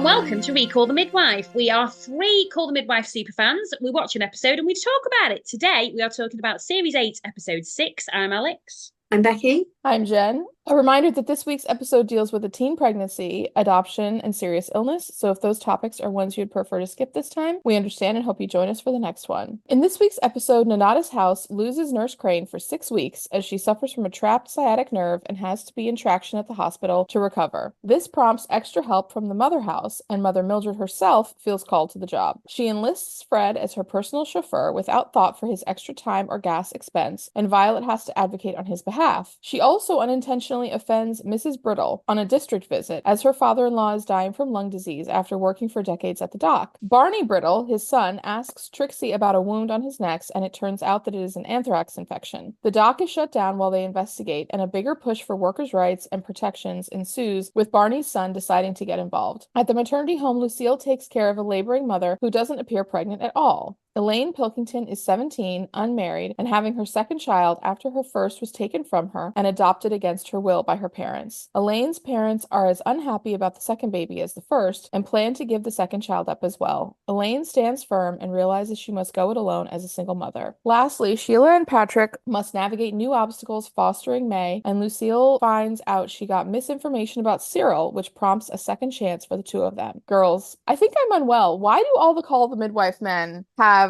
welcome to Recall the Midwife. We are three Call the Midwife superfans. We watch an episode and we talk about it. Today, we are talking about Series 8, Episode 6. I'm Alex. I'm Becky. I'm Jen. A reminder that this week's episode deals with a teen pregnancy, adoption, and serious illness, so if those topics are ones you'd prefer to skip this time, we understand and hope you join us for the next one. In this week's episode, Nonada's house loses Nurse Crane for 6 weeks as she suffers from a trapped sciatic nerve and has to be in traction at the hospital to recover. This prompts extra help from the mother house, and Mother Mildred herself feels called to the job. She enlists Fred as her personal chauffeur without thought for his extra time or gas expense, and Violet has to advocate on his behalf. She also unintentionally offends Mrs. Brittle on a district visit as her father-in-law is dying from lung disease after working for decades at the dock. Barney Brittle, his son, asks Trixie about a wound on his neck, and it turns out that it is an anthrax infection. The dock is shut down while they investigate, and a bigger push for workers' rights and protections ensues, with Barney's son deciding to get involved. At the maternity home, Lucille takes care of a laboring mother who doesn't appear pregnant at all. Elaine Pilkington is 17, unmarried, and having her second child after her first was taken from her and adopted against her will by her parents. Elaine's parents are as unhappy about the second baby as the first and plan to give the second child up as well. Elaine stands firm and realizes she must go it alone as a single mother. Lastly, Sheila and Patrick must navigate new obstacles fostering May, and Lucille finds out she got misinformation about Cyril, which prompts a second chance for the two of them. Girls, I think I'm unwell. Why do all the Call the Midwife men have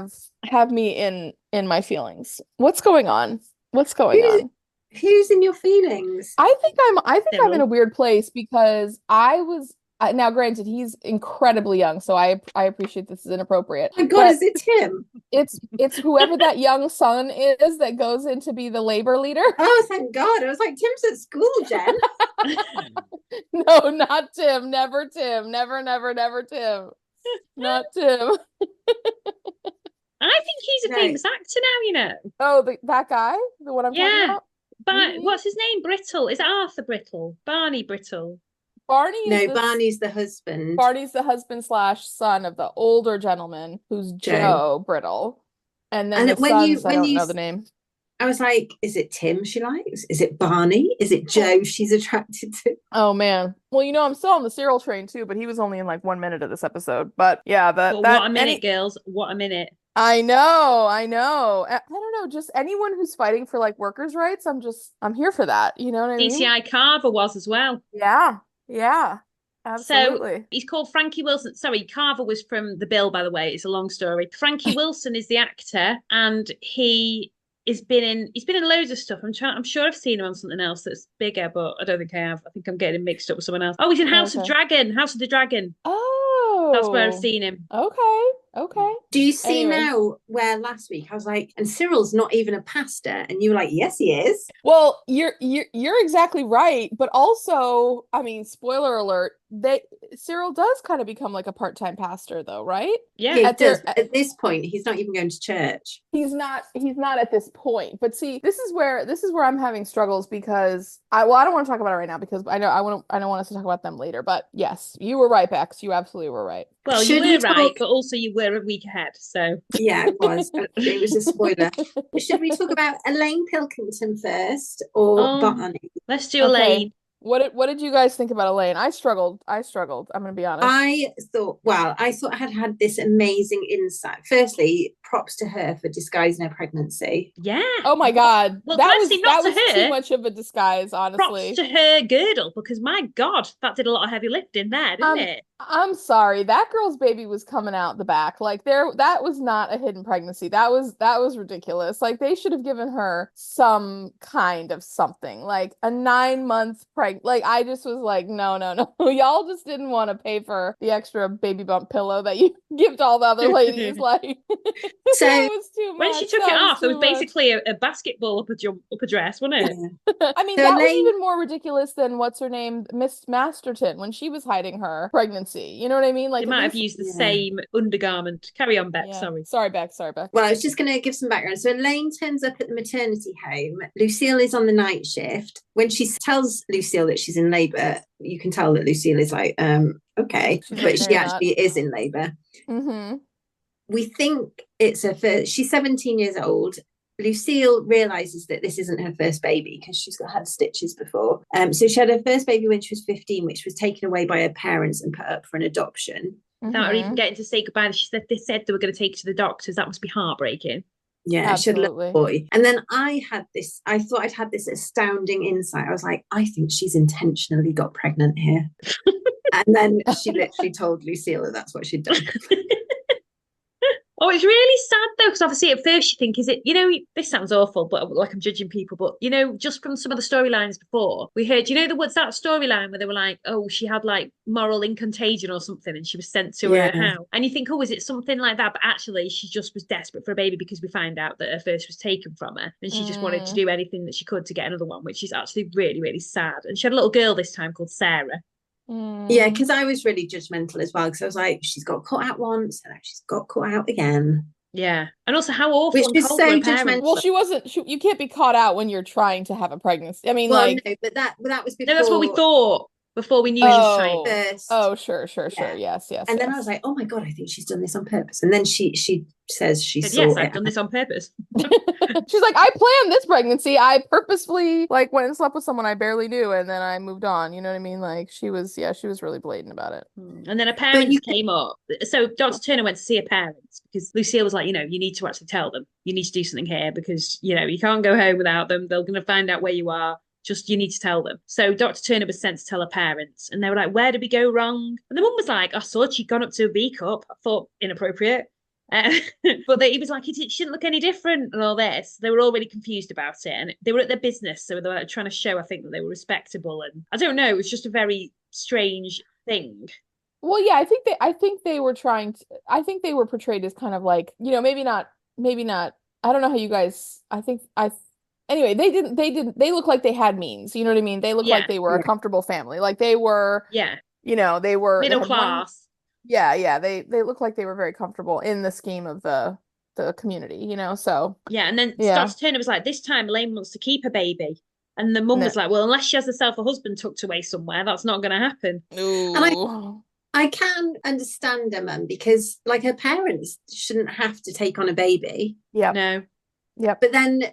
me in my feelings? What's going on? Who's in your feelings? I think I'm in a weird place because I was now granted he's incredibly young, so I appreciate this is inappropriate. Oh my God, is it him? It's whoever that young son is that goes in to be the labor leader. Oh, thank God. I was like, Tim's at school, Jen. No, not Tim. Never Tim. Never Tim. Not Tim. I think he's a famous actor now, you know. Oh, that guy? The one I'm talking about? But what's his name? Brittle. Is it Arthur Brittle? Barney Brittle. Barney's the husband. Barney's the husband / son of the older gentleman who's Joe Brittle. And then the sons, I don't know the name. I was like, is it Tim she likes? Is it Barney? Is it Joe she's attracted to? Oh, man. Well, I'm still on the Cyril train, too, but he was only in like 1 minute of this episode. But yeah, what a minute, girls. What a minute. I know. I don't know. Just anyone who's fighting for like workers' rights, I'm here for that. You know what I mean? DCI Carver was as well. Yeah. Absolutely. So he's called Frankie Wilson. Sorry, Carver was from The Bill, by the way. It's a long story. Frankie Wilson is the actor, and he's been in loads of stuff. I'm sure I've seen him on something else that's bigger, but I don't think I have. I think I'm getting him mixed up with someone else. Oh, he's in House of the Dragon. Oh, that's where I've seen him. Okay. Do you see now where last week I was like, and Cyril's not even a pastor, and you were like, yes, he is. Well, you're exactly right, but also, I mean, spoiler alert, Cyril does kind of become like a part-time pastor, though, right? Yeah, he does. At this point, he's not even going to church. He's not at this point. But see, this is where I'm having struggles because I don't want to talk about it right now because I don't want us to talk about them later. But yes, you were right, Bex. You absolutely were right. Well, you were right, but also you were a week ahead. So yeah, it was. It was a spoiler. Should we talk about Elaine Pilkington first or Barney? Let's do Elaine. What did you guys think about Elaine? I struggled. I'm going to be honest. I thought I had this amazing insight. Firstly, props to her for disguising her pregnancy. Yeah. Oh my God. Well, that was too much of a disguise, honestly. Props to her girdle, because my God, that did a lot of heavy lifting there, didn't it? I'm sorry. That girl's baby was coming out the back. Like that was not a hidden pregnancy. That was ridiculous. Like they should have given her some kind of something, like a 9-month pregnant. Like I just was like, no. Y'all just didn't want to pay for the extra baby bump pillow that you give to all the other ladies. Like so that was too much. When she took it off, it was basically a basketball up a dress, wasn't it? Yeah. I mean, so that was even more ridiculous than what's her name, Miss Masterton, when she was hiding her pregnancy. You know what I mean? Like they might have used the same undergarment. Carry on, Beck. Yeah. Sorry, Beck. Well, I was just going to give some background. So Elaine turns up at the maternity home. Lucille is on the night shift. When she tells Lucille that she's in labour, you can tell that Lucille is like, okay, but she actually is in labour. Mm-hmm. We think it's her first. She's 17 years old. Lucille realizes that this isn't her first baby because she's had stitches before. So she had her first baby when she was 15, which was taken away by her parents and put up for an adoption. Without her even getting to say goodbye, they said they were going to take her to the doctors. That must be heartbreaking. Yeah, absolutely. she had a little boy. And then I thought I'd had this astounding insight. I was like, I think she's intentionally got pregnant here. And then she literally told Lucille that that's what she'd done. Oh, it's really sad though, because obviously at first you think, is it, this sounds awful, but like I'm judging people, but just from some of the storylines before, we heard, what's that storyline where they were like, oh, she had like moral incontagion or something and she was sent to her house. And you think, oh, is it something like that? But actually she just was desperate for a baby because we find out that her first was taken from her and she just wanted to do anything that she could to get another one, which is actually really, really sad. And she had a little girl this time called Sarah. Yeah, because I was really judgmental as well, because I was like, she's got caught out once and she's got caught out again. Yeah, and also how awful Which and is cold so were her parents. judgmental. Well, you can't be caught out when you're trying to have a pregnancy. I mean, well, like, no, but that was before. No, that's what we thought before we knew she was trying. First. Oh, sure. Yeah. Yes. And then I was like, oh my God, I think she's done this on purpose. And then she says she saw yes, it. I've done this on purpose. She's like, I planned this pregnancy. I purposefully like went and slept with someone I barely knew, and then I moved on. You know what I mean? Like she was really blatant about it. And then her parents came up. So Dr. Turner went to see her parents because Lucille was like, you need to actually tell them. You need to do something here because, you can't go home without them. They're going to find out where you are. Just, you need to tell them. So Dr. Turner was sent to tell her parents. And they were like, where did we go wrong? And the mum was like, I thought she'd gone up to a B cup. I thought inappropriate. But he was like, it shouldn't look any different and all this. They were all really confused about it. And they were at their business. So they were like, trying to show, I think, that they were respectable. And I don't know. It was just a very strange thing. Well, yeah, I think they were trying to, I think they were portrayed as kind of like, maybe not. I don't know how you guys, anyway, they look like they had means, you know what I mean? They look like they were a comfortable family. Like they were, they were middle class. They look like they were very comfortable in the scheme of the community, so. Yeah, and then Dr. Turner was like, this time Elaine wants to keep her baby. And the mum was like, well, unless she has herself a husband tucked away somewhere, that's not going to happen. Ooh. And I can understand her mum because like her parents shouldn't have to take on a baby. Yeah. No. Yeah. But then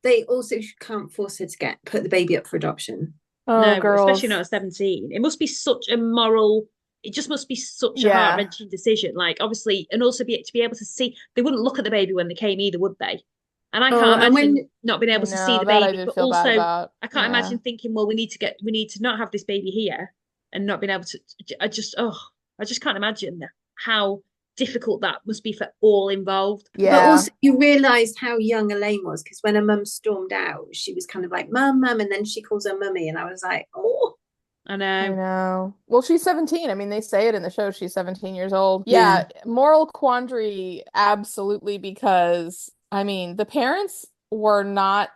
they also can't force her to put the baby up for adoption. Oh, no, girls. especially not at 17. It must be such a moral, it just must be such a heart-wrenching decision. Like, obviously, and also to be able to see, they wouldn't look at the baby when they came either, would they? And I can't imagine not being able to see the baby, but also I can't imagine thinking, well, we need to not have this baby here and not being able to, I just can't imagine how difficult that must be for all involved. Yeah. But also you realised how young Elaine was because when her mum stormed out, she was kind of like, mum, and then she calls her mummy, and I was like, oh. I know. I know. Well, she's 17. I mean, they say it in the show. She's 17 years old. Yeah. Moral quandary, absolutely, because, I mean, the parents were not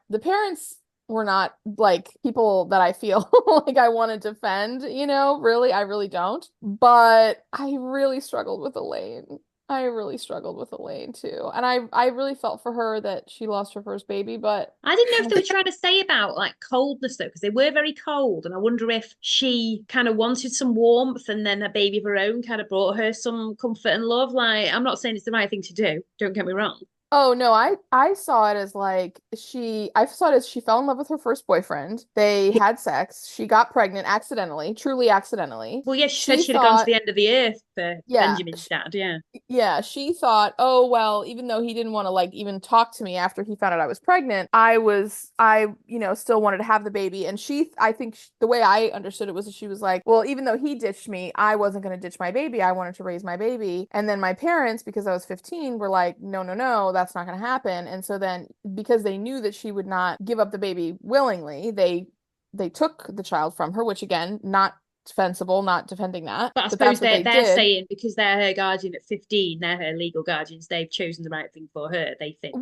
like people that I feel like I want to defend, really. I really don't. But I really struggled with Elaine. Too. And I really felt for her that she lost her first baby, but I didn't know if they were trying to say about like coldness though, because they were very cold. And I wonder if she kind of wanted some warmth and then a baby of her own kind of brought her some comfort and love. Like, I'm not saying it's the right thing to do. Don't get me wrong. Oh no, I saw it as like she fell in love with her first boyfriend. They had sex. She got pregnant accidentally, truly accidentally. Well, yeah, she said she'd have gone to the end of the earth for Benjamin's dad. Yeah. Yeah, she thought, oh well, even though he didn't want to like even talk to me after he found out I was pregnant, I still wanted to have the baby. And I think the way I understood it was that she was like, well, even though he ditched me, I wasn't going to ditch my baby. I wanted to raise my baby. And then my parents, because I was 15, were like, no, that's not going to happen. And so then because they knew that she would not give up the baby willingly, they took the child from her, which again, not defensible, not defending that. But I suppose they're saying because they're her guardian at 15, they're her legal guardians, they've chosen the right thing for her, they think.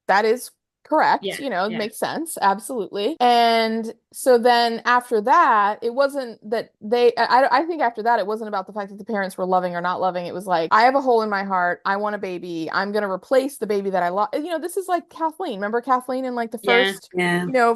That is Correct. Yeah, It makes sense. Absolutely. And so then after that, it wasn't that I think after that, it wasn't about the fact that the parents were loving or not loving. It was like, I have a hole in my heart. I want a baby. I'm going to replace the baby that I lost. This is like Kathleen. Remember Kathleen in like the first,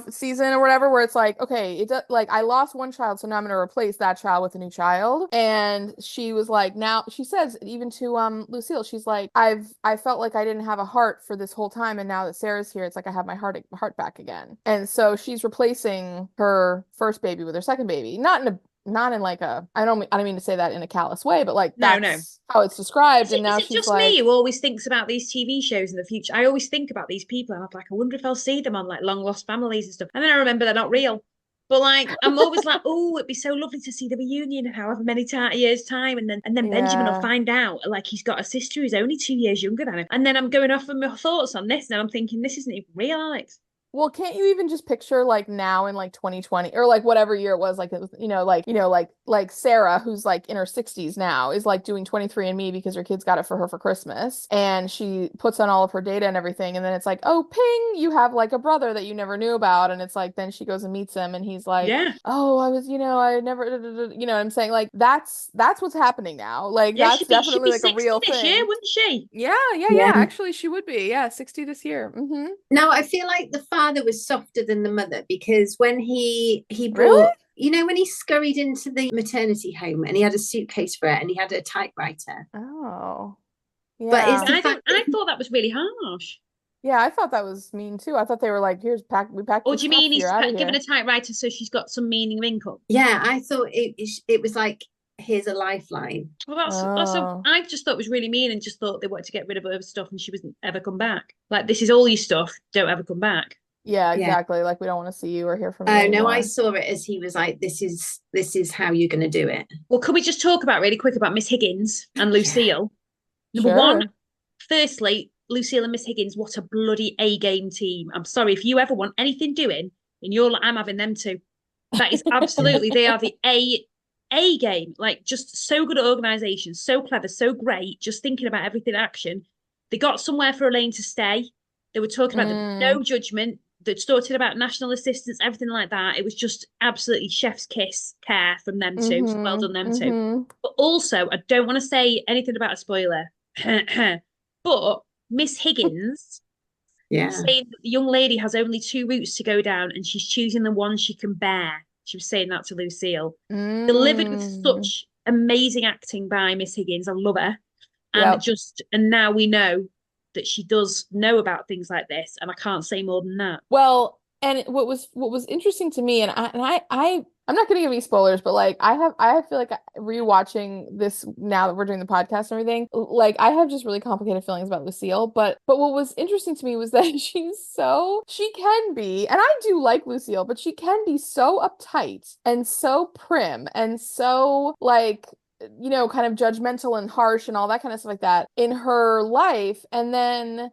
season or whatever, where it's like, okay, like I lost one child, so now I'm going to replace that child with a new child. And she was like, now she says even to Lucille, she's like, I felt like I didn't have a heart for this whole time, and now that Sarah's here, it's like I have my heart back again. And so she's replacing her first baby with her second baby, not in like a, I don't mean to say that in a callous way, but like that's how it's described. And now is it she's just like, me who always thinks about these TV shows in the future? I always think about these people, and I'm like, I wonder if I'll see them on like Long Lost Families and stuff. And then I remember they're not real. But like, I'm always like, oh, it'd be so lovely to see the reunion in however many years' time, and then Benjamin will find out like he's got a sister who's only 2 years younger than him. And then I'm going off of my thoughts on this, and I'm thinking, this isn't even real, Alex. well, can't you even just picture like now in like 2020 or like whatever year it was, like it was, like Sarah, who's like in her 60s now, is like doing 23andMe because her kids got it for her for Christmas, and she puts on all of her data and everything, and then it's like, oh, ping, you have like a brother that you never knew about, and it's like then she goes and meets him, and he's like, oh, I was, I never, what I'm saying, like that's what's happening now, like that's definitely like a real this thing. year, wouldn't she? Yeah. Actually, she would be. Yeah, 60 this year. Mm-hmm. No, I feel like the father was softer than the mother, because when he Really? brought, when he scurried into the maternity home and he had a suitcase for it and he had a typewriter. Oh, yeah. But it's the I fact thought that was really harsh. Yeah, I thought that was mean too. I thought they were like, we packed. Or do you mean he's given a typewriter so she's got some meaning of income? Yeah, I thought it was like, here's a lifeline. Well, I just thought it was really mean, and just thought they wanted to get rid of her stuff, and she wasn't ever come back. Like, this is all your stuff. Don't ever come back. Yeah, exactly. Yeah. Like, we don't want to see you or hear from you. Oh no, I saw it as he was like, this is how you're going to do it. Well, can we just talk really quick about Miss Higgins and Lucille? Number one, firstly, Lucille and Miss Higgins, what a bloody A-game team. I'm sorry, if you ever want anything doing in your life, I'm having them too. That is absolutely, they are the A game, like just so good at organisation, so clever, so great, just thinking about everything action. They got somewhere for Elaine to stay. They were talking about no judgment. They sorted about national assistance, everything like that. It was just absolutely chef's kiss care from them too. So well done them too. But also, I don't want to say anything about a spoiler, but Miss Higgins saying that the young lady has only 2 routes to go down and she's choosing the one she can bear. She was saying that to Lucille. Delivered with such amazing acting by Miss Higgins. I love her. And now we know that she does know about things like this, and I can't say more than that. Well, and what was interesting to me, and I'm not going to give you spoilers, but like I feel like rewatching this now that we're doing the podcast and everything, like I have just really complicated feelings about Lucille. But what was interesting to me was that she can be, and I do like Lucille, but she can be so uptight and so prim and so like, kind of judgmental and harsh and all that kind of stuff like that in her life. And then,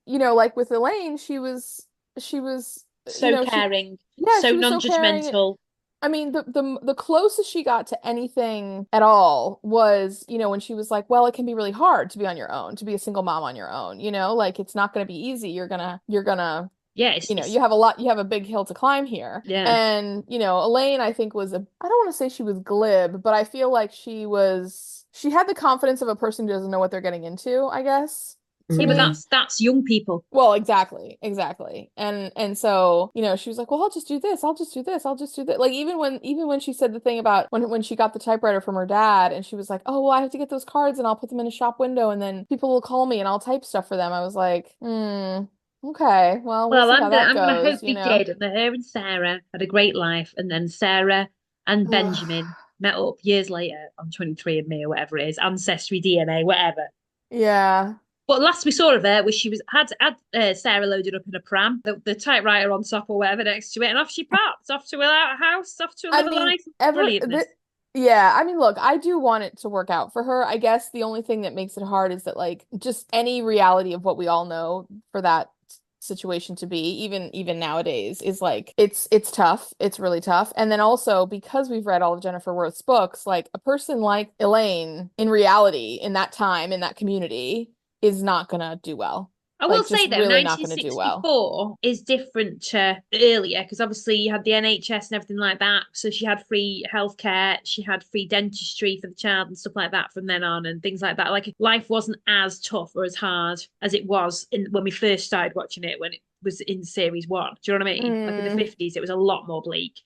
like with Elaine, she was so caring, so non-judgmental. I mean, the closest she got to anything at all was, when she was like, well, it can be really hard to be on your own, to be a single mom on your own, like it's not going to be easy. You're gonna you have a big hill to climb here. Yeah. And, Elaine, I think I don't want to say she was glib, but I feel like she had the confidence of a person who doesn't know what they're getting into, I guess. Yeah, but that's young people. Well, exactly. And so, she was like, well, I'll just do this. Like even when she said the thing about when she got the typewriter from her dad and she was like, oh, well, I have to get those cards and I'll put them in a shop window and then people will call me and I'll type stuff for them. I was like, okay, well, we'll see how that goes. I hope he did. And that her and Sarah had a great life, and then Sarah and Benjamin met up years later on 23andMe or whatever it is, Ancestry, DNA, whatever. Yeah. But last we saw of her was she had Sarah loaded up in a pram, the typewriter on top or whatever next to it, and off she popped, off to her house, off to another life. Brilliant. Yeah, I mean, look, I do want it to work out for her. I guess the only thing that makes it hard is that, like, just any reality of what we all know for that situation to be, even nowadays, is like it's tough. It's really tough. And then also because we've read all of Jennifer Worth's books, like a person like Elaine in reality, in that time, in that community, is not gonna do well. I will like, say just though, really not going to do well. 1964 is different to earlier because obviously you had the NHS and everything like that. So she had free healthcare, she had free dentistry for the child and stuff like that from then on, and things like that. Like life wasn't as tough or as hard as it was when we first started watching it, when it was in series 1. Do you know what I mean? Like in the 50s, it was a lot more bleak.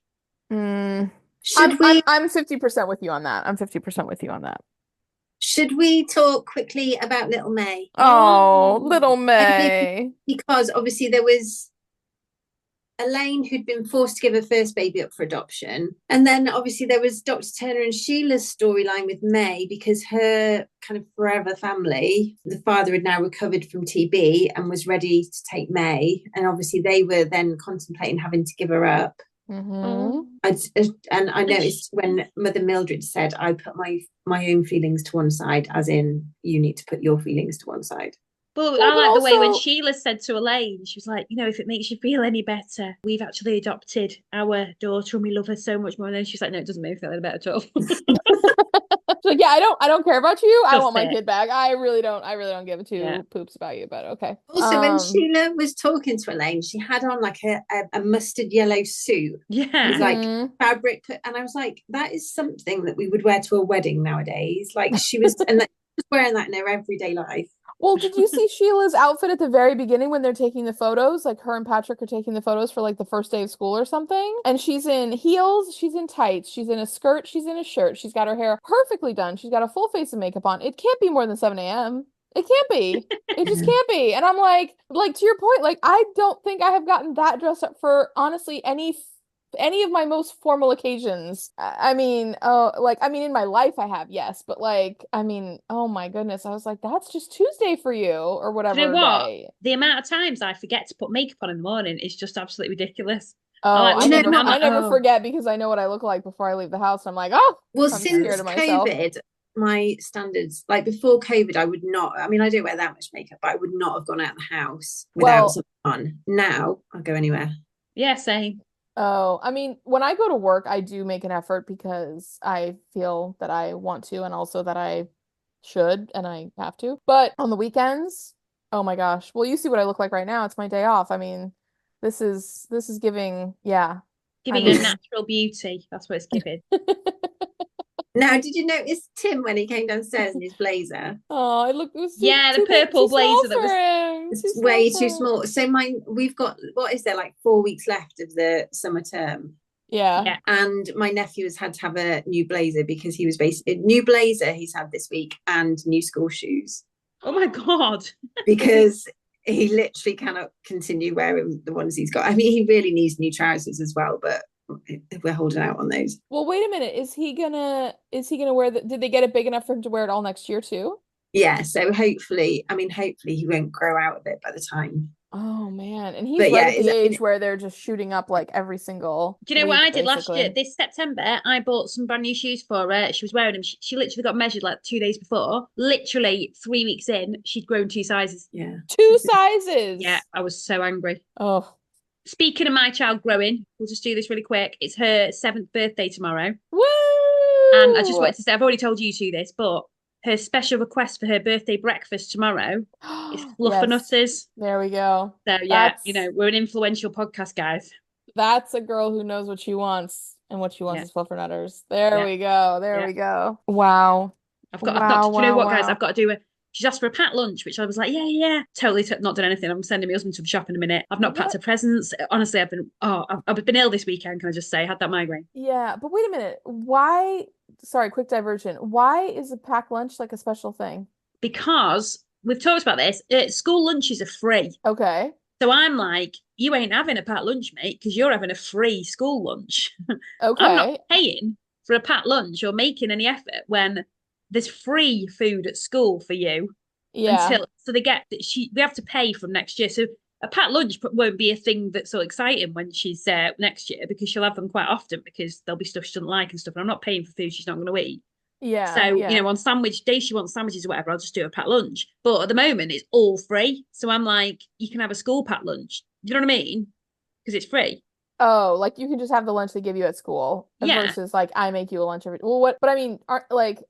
Should we? I'm 50% with you on that. I'm 50% with you on that. Should we talk quickly about Little May? Oh, Little May. Because obviously there was Elaine who'd been forced to give her first baby up for adoption. And then obviously there was Dr. Turner and Sheila's storyline with May, because her kind of forever family, the father had now recovered from TB and was ready to take May. And obviously they were then contemplating having to give her up. Mm-hmm. And I noticed when Mother Mildred said, I put my own feelings to one side, as in you need to put your feelings to one side. But Well, I like but the way when also- Sheila said to Elaine, she was like, you know, if it makes you feel any better, we've actually adopted our daughter and we love her so much more. And then she's like, no, it doesn't make me feel any better at all. So yeah, I don't care about you. I Just want my it. kid back. I really don't give two poops about you, but okay. Also, when Sheila was talking to Elaine, she had on like a mustard yellow suit Yeah. with like fabric, and I was like, that is something that we would wear to a wedding nowadays. Like she was, and that, she was wearing that in her everyday life. Well, did you see Sheila's outfit at the very beginning when they're taking the photos? Like her and Patrick are taking the photos for like the first day of school or something. And she's in heels, she's in tights, she's in a skirt, she's in a shirt, she's got her hair perfectly done, she's got a full face of makeup on. It can't be more than 7 a.m. It can't be. It just can't be. And I'm like to your point, like I don't think I have gotten that dressed up for honestly any of my most formal occasions. I mean, in my life I have, yes, but like, I mean, oh my goodness, I was like, that's just Tuesday for you or whatever. Do you know what? Day. The amount of times I forget to put makeup on in the morning is just absolutely ridiculous. Oh, I never oh. forget because I know what I look like before I leave the house. I'm like, oh, well, I'm since scared of myself. COVID, my standards, like before COVID, I would not. I mean, I don't wear that much makeup, but I would not have gone out of the house without something on. Now I'll go anywhere. Yeah, same. Oh, I mean, when I go to work, I do make an effort because I feel that I want to and also that I should and I have to. But on the weekends, oh my gosh. Well, you see what I look like right now. It's my day off. I mean, this is giving, yeah. Giving a natural beauty. That's what it's giving. Now, did you notice Tim when he came downstairs in his blazer? Oh, it was the purple blazer that was way too small. So we've got, what is there, like 4 weeks left of the summer term? Yeah. And my nephew has had to have a new blazer because he was new blazer he's had this week and new school shoes. Oh my God. Because he literally cannot continue wearing the ones he's got. I mean, he really needs new trousers as well, but we're holding out on those. Well, wait a minute. Is he gonna wear did they get it big enough for him to wear it all next year too? Yeah, so hopefully he won't grow out of it by the time. Oh man, and he's at the age where they're just shooting up like every single. Do you know what I did last year? This September, I bought some brand new shoes for her. She was wearing them. She literally got measured like 2 days before. Literally 3 weeks in, she'd grown 2 sizes. Yeah, 2 sizes. Yeah, I was so angry. Oh. Speaking of my child growing, we'll just do this really quick. It's her 7th birthday tomorrow. Woo! And I just wanted to say, I've already told you two this, but her special request for her birthday breakfast tomorrow is fluffernutters. There we go. So yeah, we're an influential podcast, guys. That's a girl who knows what she wants, and what she wants is fluffernutters. There we go. There we go. Wow. I've got to, do you know what, guys? I've got to do she's asked for a packed lunch, which I was like, yeah. Totally not done anything. I'm sending my husband to the shop in a minute. I've not packed her presents. Honestly, I've been ill this weekend, can I just say? I had that migraine. Yeah, but wait a minute. Why, sorry, quick diversion. Why is a packed lunch like a special thing? Because we've talked about this. School lunches are free. Okay. So I'm like, you ain't having a packed lunch, mate, because you're having a free school lunch. Okay. I'm not paying for a packed lunch or making any effort when there's free food at school for you. Yeah. So they get we have to pay from next year. So a packed lunch won't be a thing that's so exciting when she's next year, because she'll have them quite often because there'll be stuff she doesn't like and stuff. And I'm not paying for food she's not going to eat. Yeah. So, on sandwich days she wants sandwiches or whatever, I'll just do a packed lunch. But at the moment it's all free. So I'm like, you can have a school packed lunch. Do you know what I mean? Because it's free. Oh, like you can just have the lunch they give you at school Yeah. versus like I make you a lunch every. Well, what? But I mean,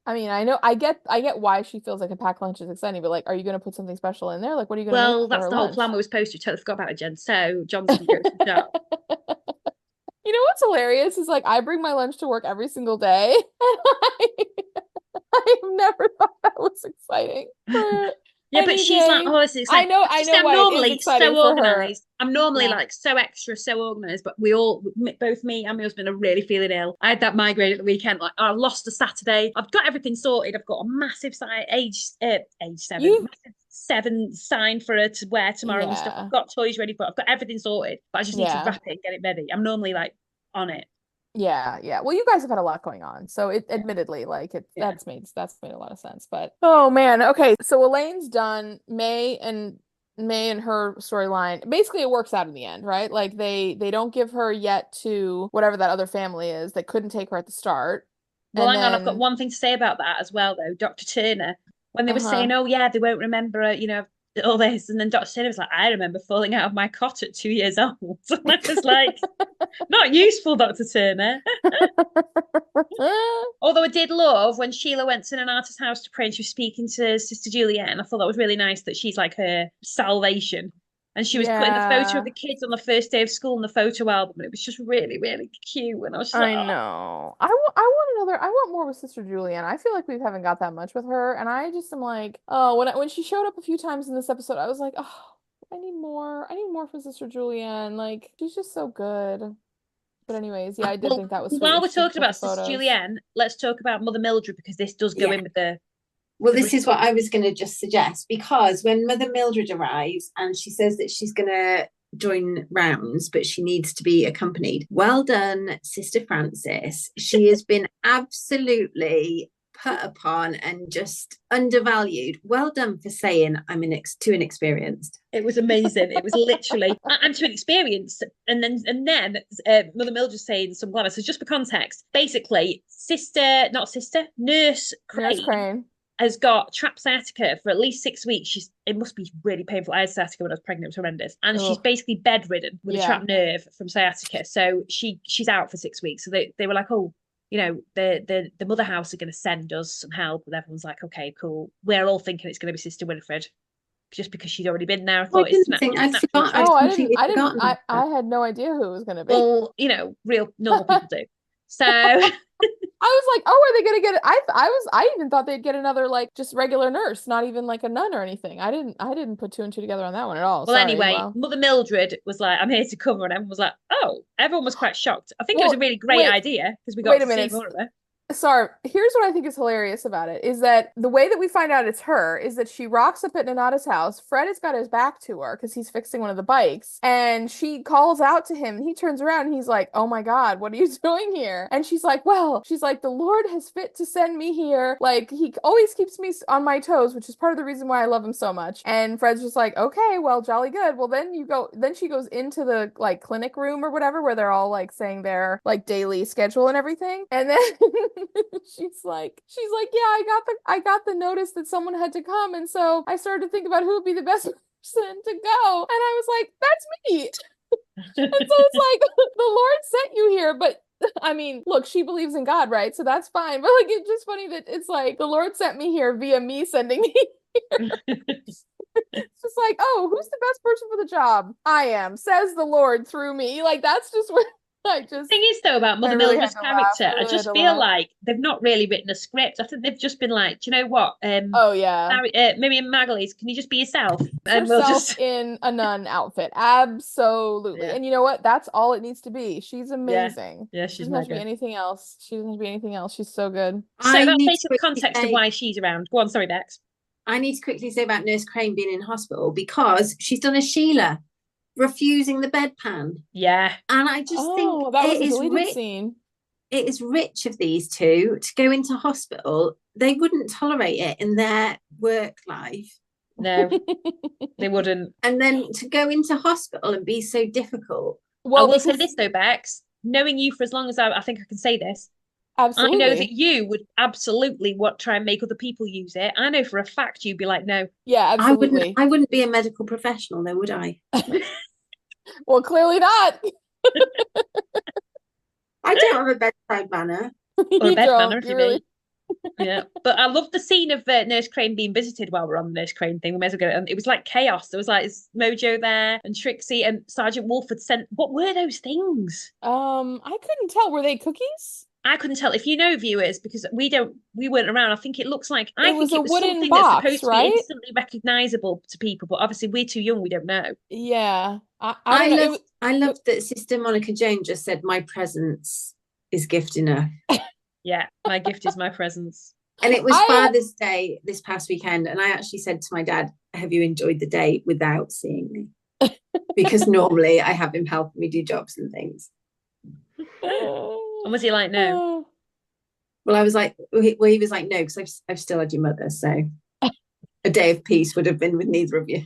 I know I get why she feels like a packed lunch is exciting, but like, are you going to put something special in there? Like, what are you going to make Well, for that's her the whole lunch? plan we were supposed to. Totally forgot about it, Jen. So John's gonna go to the shop. You know what's hilarious is like I bring my lunch to work every single day, and I've never thought that was exciting for Yeah, but she's like, anything. oh, this is I exciting. know, Just I know I'm why it is normally exciting so for her. organised. I'm normally Yeah. like so extra, so organised, but we all, both me and my husband, are really feeling ill. I had that migraine at the weekend. Like, I lost a Saturday. I've got everything sorted. I've got a massive age 7, You, massive 7 sign for her to wear tomorrow and stuff. yeah, I've got toys ready for. I've got everything sorted, but I just need to yeah. wrap it and get it ready. I'm normally like on it. Yeah, yeah. Well, you guys have had a lot going on, so it Yeah. admittedly, like Yeah. that's made a lot of sense. But oh man, okay. So Elaine's done. May and her storyline. Basically, it works out in the end, right? Like they don't give her yet to whatever that other family is that couldn't take her at the start, Well, and hang on, I've got then one thing to say about that as well, though. Dr. Turner, when they were uh-huh. saying, oh, yeah, they won't remember, all this. And then Dr. Turner was like, I remember falling out of my cot at 2 years old. And I was like, not useful, Dr. Turner. Although I did love when Sheila went to an artist's house to pray and she was speaking to Sister Juliet. I thought that was really nice that she's like her salvation. And she was putting the photo of Yeah. the kids on the first day of school in the photo album. And it was just really, really cute. And I was just like, I oh. know. I want more with Sister Julianne. I feel like we haven't got that much with her, and I just am like, oh, when she showed up a few times in this episode, I was like, oh, I need more. I need more from Sister Julianne. Like, she's just so good. But anyways, yeah, I did Well, think that was sweet while that we're she talking took the about Sister photos. Julianne, let's talk about Mother Mildred because this does go Yeah. in with the Well, the this is what I was going to just suggest, because when Mother Mildred arrives and she says that she's going to join rounds, but she needs to be accompanied. Well done, Sister Francis. She has been absolutely put upon and just undervalued. Well done for saying I'm too inexperienced. It was amazing. It was literally I'm too inexperienced, and then Mother Mildred saying some glamour. So just for context, basically, Nurse Nurse Crane Crane. has got trapped sciatica for at least 6 weeks. It must be really painful. I had sciatica when I was pregnant. It was horrendous. And she's Ugh. basically bedridden with a Yeah. trapped nerve from sciatica. So she's out for 6 weeks. So they were like, oh, the mother house are going to send us some help. And everyone's like, okay, cool. We're all thinking it's going to be Sister Winifred just because she'd already been there. I I thought it's didn't think I'd natural. forgot. I'd Oh, completely forgotten. I had no idea who it was gonna be. Well, real normal people do. So I was like, oh, are they gonna get it? I even thought they'd get another like just regular nurse, not even like a nun or anything. I didn't put 2 and 2 together on that one at all. well, Sorry. anyway, Well, Mother Mildred was like, I'm here to cover, and everyone was like, oh, everyone was quite shocked. I think it was a really great wait, idea because we got wait a to see minute. more of her. Sorry, here's what I think is hilarious about it is that the way that we find out it's her is that she rocks up at Nonna's house. Fred has got his back to her because he's fixing one of the bikes, and she calls out to him, and he turns around and he's like, oh my God, what are you doing here? And she's like, the Lord has fit to send me here. Like, he always keeps me on my toes, which is part of the reason why I love him so much. And Fred's just like, okay, well, jolly good. Well, then she goes into the like clinic room or whatever where they're all like saying their like daily schedule and everything. And then she's like, yeah, I got the notice that someone had to come, and so I started to think about who would be the best person to go, and I was like, that's me. And so it's like the Lord sent you here, but I mean, look, she believes in God, right? So that's fine. But like, it's just funny that it's like the Lord sent me here via me sending me here. It's just like, oh, who's the best person for the job? I am, says the Lord through me. Like, that's just where The thing is, though, about Mother really Mildred's character, I just feel like they've not really written a script. I think they've just been like, do you know what? Oh yeah, Miriam Margolyes, can you just be yourself? And we'll just in a nun outfit, absolutely. Yeah. And you know what? That's all it needs to be. She's amazing. Yeah, she's doesn't have to be anything else. She doesn't have to be anything else. She's so good. So that's basically the context of why she's around. Go on, sorry, Bex. I need to quickly say about Nurse Crane being in hospital because she's done a Sheila, refusing the bedpan. Yeah. And I just think that was a deleted scene. It is rich of these two to go into hospital. They wouldn't tolerate it in their work life. No, they wouldn't. And then to go into hospital and be so difficult. Well, I will say this though, Bex, knowing you for as long as I think I can say this. Absolutely. I know that you would absolutely try and make other people use it. I know for a fact you'd be like, no. Yeah, absolutely. I wouldn't be a medical professional though, would I? Well, clearly not. I don't have a bedside manner. Or a You bed don't. manner if You you really. mean. Yeah, but I love the scene of Nurse Crane being visited while we're on the Nurse Crane thing. We may as well get it. And it was like chaos. There was like Mojo there and Trixie and Sergeant Wolf had sent. What were those things? I couldn't tell. Were they cookies? I couldn't tell. If you know, viewers, because we weren't around. I think it looks like It was a wooden something box, that's supposed to right? be instantly recognizable to people, but obviously we're too young. We don't know. Yeah. I don't know. I love that Sister Monica Jane just said, "My presence is gift enough." Yeah, my gift is my presence. And it was Father's Day this past weekend, and I actually said to my dad, "Have you enjoyed the day without seeing me?" Because normally I have him helping me do jobs and things. And was he like, no? Well, I was like, he was like, no, because I've still had your mother, so a day of peace would have been with neither of you.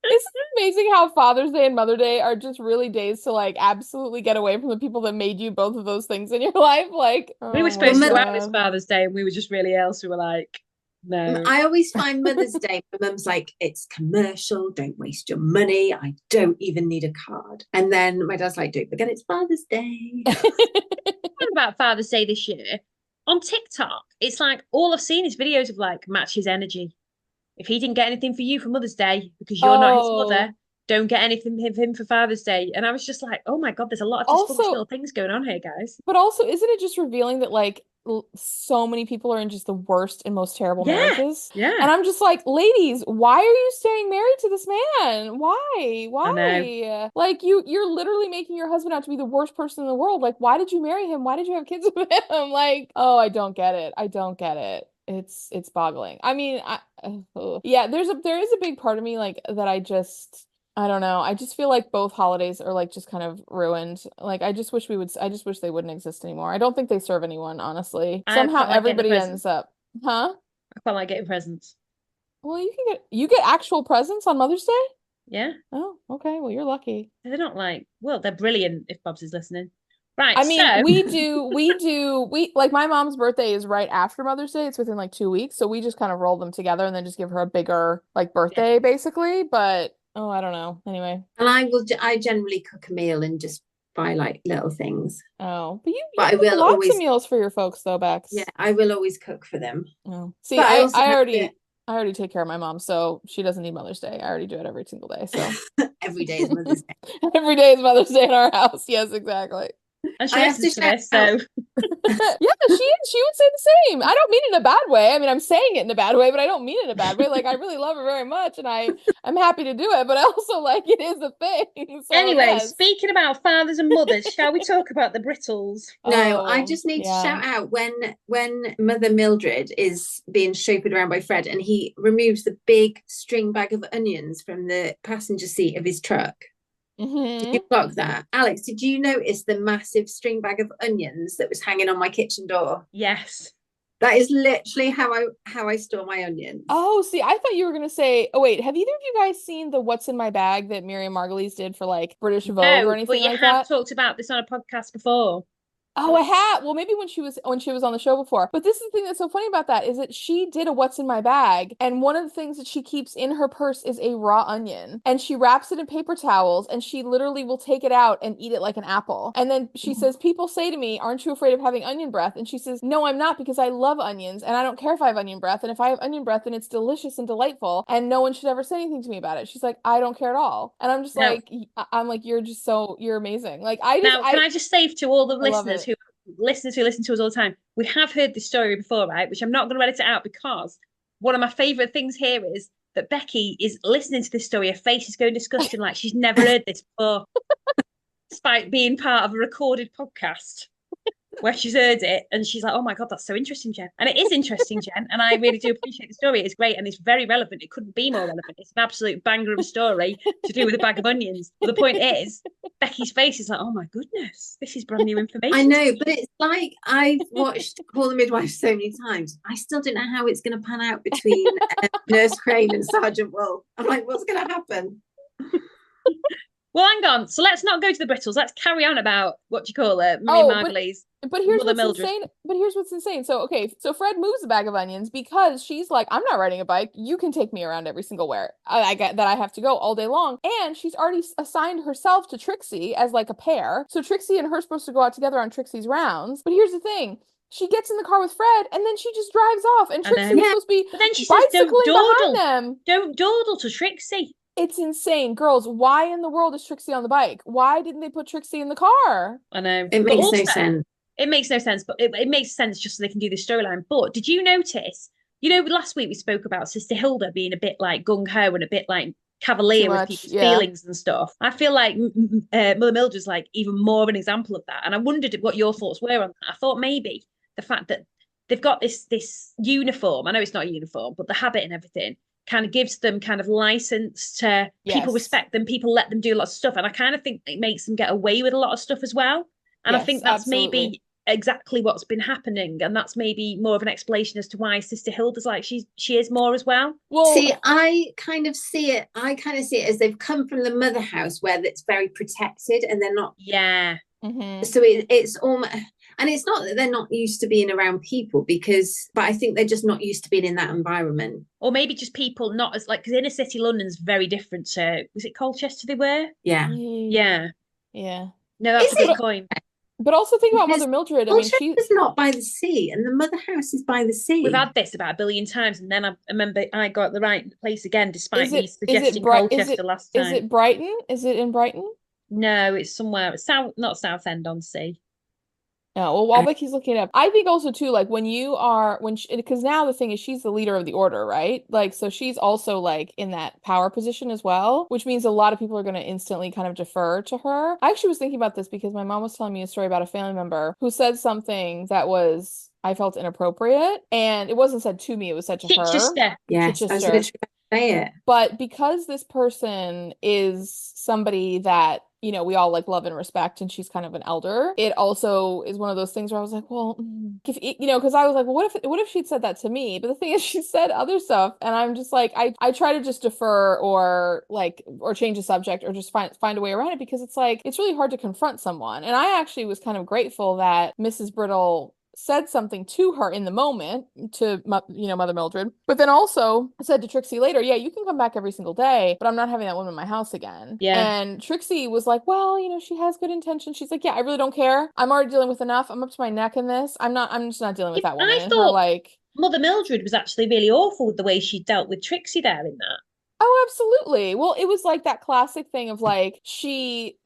Isn't it amazing how Father's Day and Mother's Day are just really days to like absolutely get away from the people that made you both of those things in your life? Like, we were supposed to go out this Father's Day and we were just really ill, so we were like, no. I always find Mother's Day, my mum's like, it's commercial, don't waste your money, I don't even need a card. And then my dad's like, don't forget it's Father's Day. What about Father's Day this year? On TikTok, it's like all I've seen is videos of like match his energy. If he didn't get anything for you for Mother's Day because you're not his mother, don't get anything from him for Father's Day. And I was just like, oh my God, there's a lot of dysfunctional things going on here, guys. But also, isn't it just revealing that like so many people are in just the worst and most terrible marriages? Yeah. And I'm just like, ladies, why are you staying married to this man? Why? Like you're literally making your husband out to be the worst person in the world. Like, why did you marry him? Why did you have kids with him? Like, oh, I don't get it. It's boggling. I mean, yeah, there is a big part of me like that I don't know. I just feel like both holidays are like just kind of ruined. Like I just wish they wouldn't exist anymore. I don't think they serve anyone, honestly. Somehow everybody ends up, huh? I quite like getting presents. Well, you get actual presents on Mother's Day? Yeah. Oh, okay. Well, you're lucky. They're not like, well, they're brilliant if Bob's is listening. Right. I mean, we like my mom's birthday is right after Mother's Day. It's within like 2 weeks. So we just kind of roll them together and then just give her a bigger like birthday basically. But oh, I don't know. Anyway. And I generally cook a meal and just buy like little things. Oh, but I will lots always of meals for your folks though, Bex. Yeah, I will always cook for them. Oh. See, I already take care of my mom, so she doesn't need Mother's Day. I already do it every single day. So every day is Mother's Day. Every day is Mother's Day in our house. Yes, exactly. And she listens to this, so yeah, she would say the same. I don't mean it in a bad way. I mean, I'm saying it in a bad way, but I don't mean it in a bad way. Like I really love her very much, and I'm happy to do it. But I also like it is a thing. So anyway, speaking about fathers and mothers, shall we talk about the Brittles? No, I just need to shout out when Mother Mildred is being chauffeured around by Fred, and he removes the big string bag of onions from the passenger seat of his truck. Did you clock that? Alex, did you notice the massive string bag of onions that was hanging on my kitchen door? Yes. That is literally how I store my onions. Oh, see, I thought you were gonna say, oh wait, have either of you guys seen the What's in My Bag that Miriam Margolyes did for like British Vogue or anything but you like have that? talked about this on a podcast before. Oh, I have. Well, maybe when she was on the show before. But this is the thing that's so funny about that is that she did a What's in My Bag, and one of the things that she keeps in her purse is a raw onion, and she wraps it in paper towels, and she literally will take it out and eat it like an apple. And then she says, people say to me, aren't you afraid of having onion breath? And she says, no, I'm not, because I love onions, and I don't care if I have onion breath, and if I have onion breath, then it's delicious and delightful, and no one should ever say anything to me about it. She's like, I don't care at all. And I'm just like, you're amazing. Like can I just say to all the listeners who listen to us all the time, we have heard this story before, right? Which I'm not going to edit it out, because one of my favorite things here is that Becky is listening to this story. Her face is going disgusting, like she's never heard this before, despite being part of a recorded podcast where she's heard it, and she's like, oh my God, that's so interesting, Jen. And it is interesting, Jen, and I really do appreciate the story. It's great, and it's very relevant. It couldn't be more relevant. It's an absolute banger of a story to do with a bag of onions. But the point is, Becky's face is like, oh my goodness, this is brand new information. I know, but it's like I've watched Call The Midwife so many times. I still don't know how it's going to pan out between Nurse Crane and Sergeant Wolf. I'm like, what's going to happen? Well, hang on. So let's not go to the Brittles. Let's carry on about what do you call it, Miriam Margolyes. But here's Mother what's Mildred. insane. But here's what's insane. So, okay, so Fred moves a bag of onions because she's like, I'm not riding a bike. You can take me around every single where I get that I have to go all day long. And she's already assigned herself to Trixie as like a pair. So Trixie and her are supposed to go out together on Trixie's rounds. But here's the thing. She gets in the car with Fred and then she just drives off. And Trixie was supposed to be but then she says, bicycling don't behind them. Don't dawdle to Trixie. It's insane. Girls, why in the world is Trixie on the bike? Why didn't they put Trixie in the car? I know. It makes no sense. It makes no sense, but it makes sense just so they can do the storyline. But did you notice, last week we spoke about Sister Hilda being a bit like gung-ho and a bit like cavalier with people's feelings and stuff. I feel like Mother Mildred's like even more of an example of that. And I wondered what your thoughts were on that. I thought maybe the fact that they've got this uniform, I know it's not a uniform, but the habit and everything kind of gives them kind of license to people respect them, people let them do lots of stuff. And I kind of think it makes them get away with a lot of stuff as well. And I think that's maybe exactly what's been happening. And that's maybe more of an explanation as to why Sister Hilda's like she is more as well. Well, see, I kind of see it as they've come from the mother house where it's very protected and they're not. Yeah. Mm-hmm. So it's almost, and it's not that they're not used to being around people but I think they're just not used to being in that environment. Or maybe just people not as like, because inner city London's very different to, was it Colchester they were? Yeah. Yeah. No, that's a good point. But also think about Mother Mildred. I mean, she's not by the sea, and the mother house is by the sea. We've had this about a billion times, and then I remember I got the right place again, despite me suggesting Colchester last time. Is it Brighton? Is it in Brighton? No, it's somewhere not Southend on Sea. No, well, while Vicky's looking it up, I think also too, like because now the thing is she's the leader of the order, right? Like, so she's also like in that power position as well, which means a lot of people are going to instantly kind of defer to her. I actually was thinking about this because my mom was telling me a story about a family member who said something that I felt inappropriate, and it wasn't said to me, it was said to her. Yes, I was literally say it. But because this person is somebody that we all like love and respect, and she's kind of an elder, it also is one of those things where I was like, well, if because I was like, well, what if she'd said that to me? But the thing is, she said other stuff, and I'm just like, I try to just defer or change the subject or just find a way around it, because it's like it's really hard to confront someone. And I actually was kind of grateful that Mrs. Brittle said something to her in the moment, to Mother Mildred, but then also said to Trixie later, yeah, you can come back every single day, but I'm not having that woman in my house again. And Trixie was like, well, she has good intentions. She's like, yeah, I really don't care. I'm already dealing with enough. I'm up to my neck in this. I'm just not dealing with that woman. I thought Mother Mildred was actually really awful with the way she dealt with Trixie there in that. Oh, absolutely. Well, it was like that classic thing of like she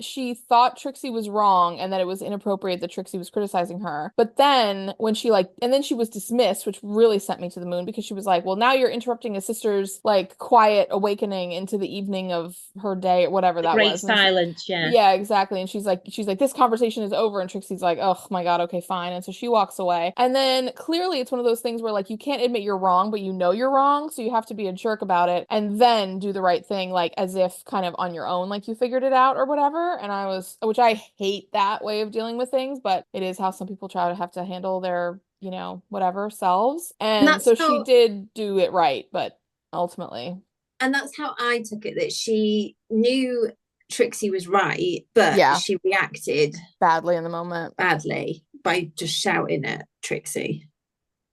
thought Trixie was wrong and that it was inappropriate that Trixie was criticizing her. But then when she and then she was dismissed, which really sent me to the moon, because she was like, well, now you're interrupting a sister's like quiet awakening into the evening of her day or whatever that was. Great silence, yeah. Yeah, exactly. And she's like, this conversation is over. And Trixie's like, oh my God, okay, fine. And so she walks away. And then clearly it's one of those things where like you can't admit you're wrong, but you're wrong. So you have to be a jerk about it. And then do the right thing, like as if kind of on your own, like you figured it out or whatever. And which I hate that way of dealing with things, but it is how some people try to have to handle their, whatever selves. And so she did do it right, but ultimately. And that's how I took it, that she knew Trixie was right, but she reacted badly in the moment. Badly by just shouting at Trixie.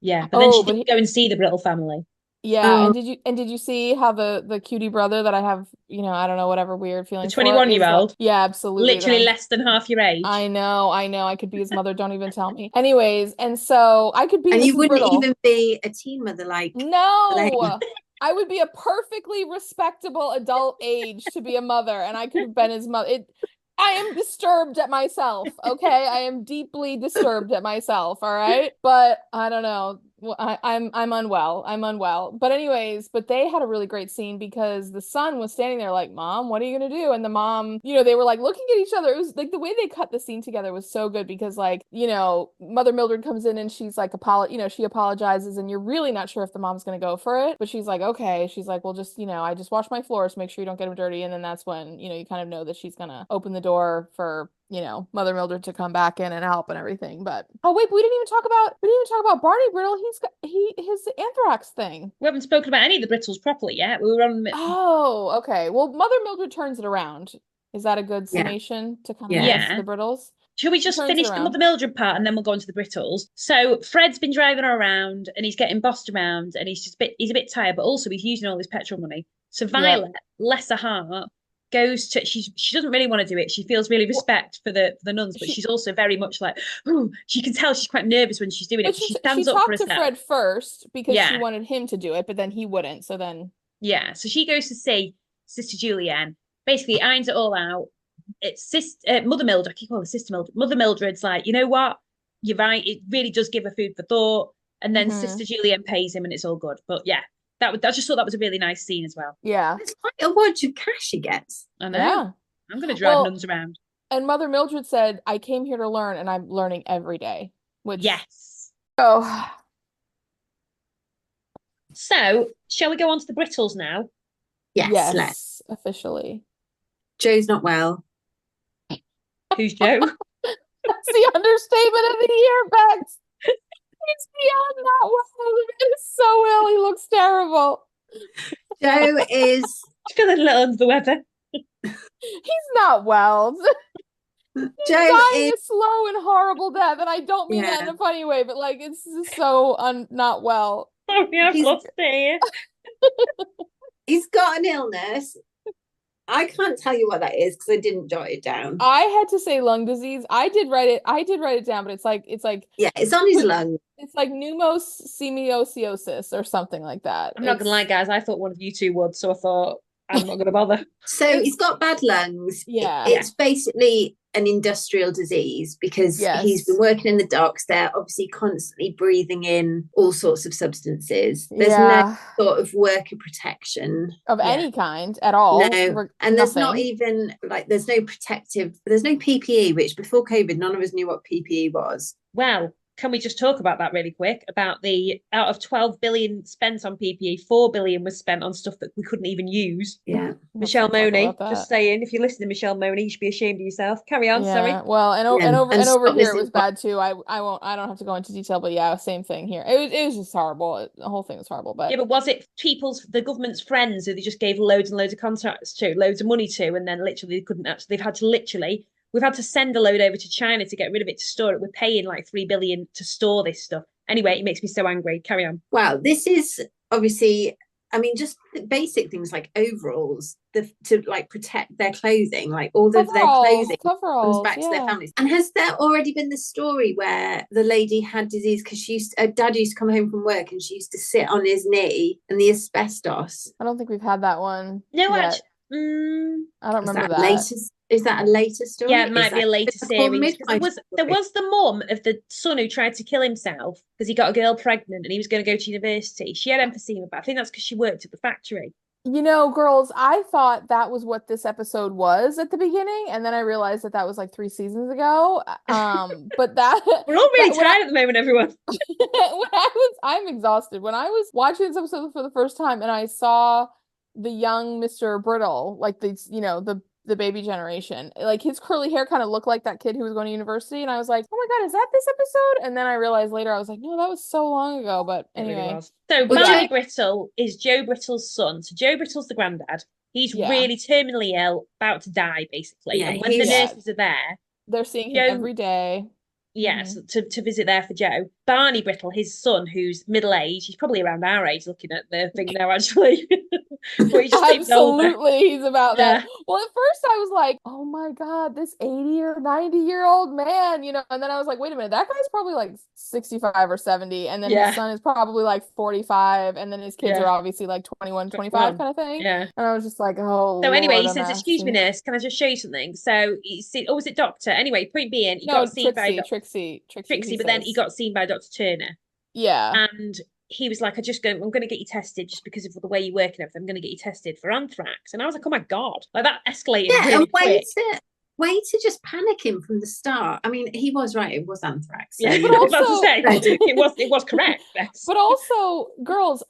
Yeah, but then she didn't go and see the Brittle family. Yeah, and did you see how the cutie brother that I have, I don't know, whatever weird feeling. The 21-year-old. Yeah, absolutely. Literally less than half your age. I know. I could be his mother. Don't even tell me. Anyways, and so I could be. And Mrs. you wouldn't Brittle. even be a teen mother like. No. I would be a perfectly respectable adult age to be a mother, and I could have been his mother. I am disturbed at myself. Okay, I am deeply disturbed at myself. All right, but I don't know. Well, I'm unwell. But anyways, they had a really great scene because the son was standing there like, Mom, what are you gonna do? And the mom, they were like looking at each other. It was like the way they cut the scene together was so good because like, Mother Mildred comes in and she's like, she apologizes and you're really not sure if the mom's gonna go for it, but she's like, okay. She's like, well, just, I just wash my floors, make sure you don't get them dirty. And then that's when, you kind of know that she's gonna open the door for Mother Mildred to come back in and help and everything. But wait, we didn't even talk about Barney Brittle. His anthrax thing. We haven't spoken about any of the Brittles properly yet. We were on. Oh, okay. Well, Mother Mildred turns it around. Is that a good summation to kind of the Brittles? Shall we just Turns it finish the around. Mother Mildred part and then we'll go on to the Brittles? So Fred's been driving her around and he's getting bossed around and he's a bit tired, but also he's using all his petrol money. So Violet, bless her heart, goes to she doesn't really want to do it. She feels really respect for the nuns, but she's also very much like, oh, she can tell she's quite nervous when she's doing it. She stands up for herself. She talked to Fred first because she wanted him to do it, but then he wouldn't. So then so she goes to see Sister Julianne, basically irons it all out. It's Mother Mildred. I keep calling her Sister Mildred. Mother Mildred's like, you know what? You're right. It really does give her food for thought. And then Sister Julianne pays him, and it's all good. But yeah, I just thought that was a really nice scene as well. Yeah, it's quite a wad of cash he gets. I know. Yeah. I'm going to drive nuns around. And Mother Mildred said, "I came here to learn, and I'm learning every day." Which So, shall we go on to the Brittles now? Yes, let's officially. Joe's not well. Who's Joe? That's the understatement of the year, Bex. He's beyond not well. He's so ill. He looks terrible. Joe is feeling a little under the weather. He's not well. He's dying a slow and horrible death, and I don't mean that in a funny way, but like it's just so not well. Oh yeah, I've lost it. He's got an illness. I can't tell you what that is because I didn't jot it down. I had to say lung disease. I did write it down, but it's like it's on his lung. It's like pneumosemiosis or something like that. I'm not gonna lie, guys. I thought one of you two would, so I thought I'm not gonna bother. So he's got bad lungs. Yeah, it's basically an industrial disease because he's been working in the docks. They're obviously constantly breathing in all sorts of substances. There's no sort of worker protection of any kind at all. No, and there's not even there's no PPE, which before COVID none of us knew what PPE was. Well, can we just talk about that really quick? About out of 12 billion spent on PPE, 4 billion was spent on stuff that we couldn't even use. Yeah. Michelle Money, just saying, if you're listening, Michelle Money, you should be ashamed of yourself. Carry on, sorry. Well, and over here it was bad too. I don't have to go into detail, but same thing here. It was just horrible. The whole thing was horrible. But but was it the government's friends who they just gave loads and loads of contracts to, loads of money to, and then literally they couldn't actually, we've had to send a load over to China to get rid of it, to store it. We're paying like 3 billion to store this stuff. Anyway, it makes me so angry. Carry on. Wow, this is obviously, I mean, just basic things like overalls to protect their clothing, like all of their clothing comes back to their families. And has there already been the story where the lady had disease because dad used to come home from work and she used to sit on his knee and the asbestos? I don't think we've had that one. No, actually. I don't remember that. Is that a later story? Yeah, it might be a later series. There was the mum of the son who tried to kill himself because he got a girl pregnant and he was going to go to university. She had emphysema, but I think that's because she worked at the factory. You know, girls, I thought that was what this episode was at the beginning, and then I realized that was like 3 seasons ago. But that we're all really tired at the moment, everyone. I'm exhausted. When I was watching this episode for the first time, and I saw the young Mr. Brittle, like the baby generation, like his curly hair kind of looked like that kid who was going to university, and I was like, oh my god, is that this episode? And then I realized later, I was like, no, that was so long ago. But anyway, really so Barney Brittle is Joe Brittle's son. So Joe Brittle's the granddad. He's really terminally ill, about to die basically, and when the nurses are there, they're seeing him every day. Yes, to visit there for Joe. Barney Brittle, his son, who's middle-aged, he's probably around our age looking at the thing now, actually. Absolutely, he's about that. Well, at first I was like, oh my god, this 80 or 90-year-old man, and then I was like, wait a minute, that guy's probably like 65 or 70, and then his son is probably like 45, and then his kids are obviously like 21, 25 kind of thing. Yeah. And I was just like, oh, so anyway, he says, excuse me, nurse, can I just show you something? So was it doctor? Anyway, point being, he got seen by Trixie, but then he got seen by Dr. Turner. Yeah. And he was like, I'm going to get you tested just because of the way you work and everything. I'm going to get you tested for anthrax. And I was like, oh my God, like that escalated really quick. Way to just panic him from the start. I mean, he was right. It was anthrax. So, but also, it was correct. But also, girls,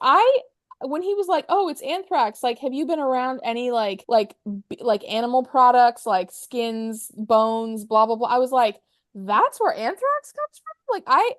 when he was like, oh, it's anthrax, like, have you been around any like animal products, like skins, bones, blah, blah, blah. I was like, that's where anthrax comes from? Like I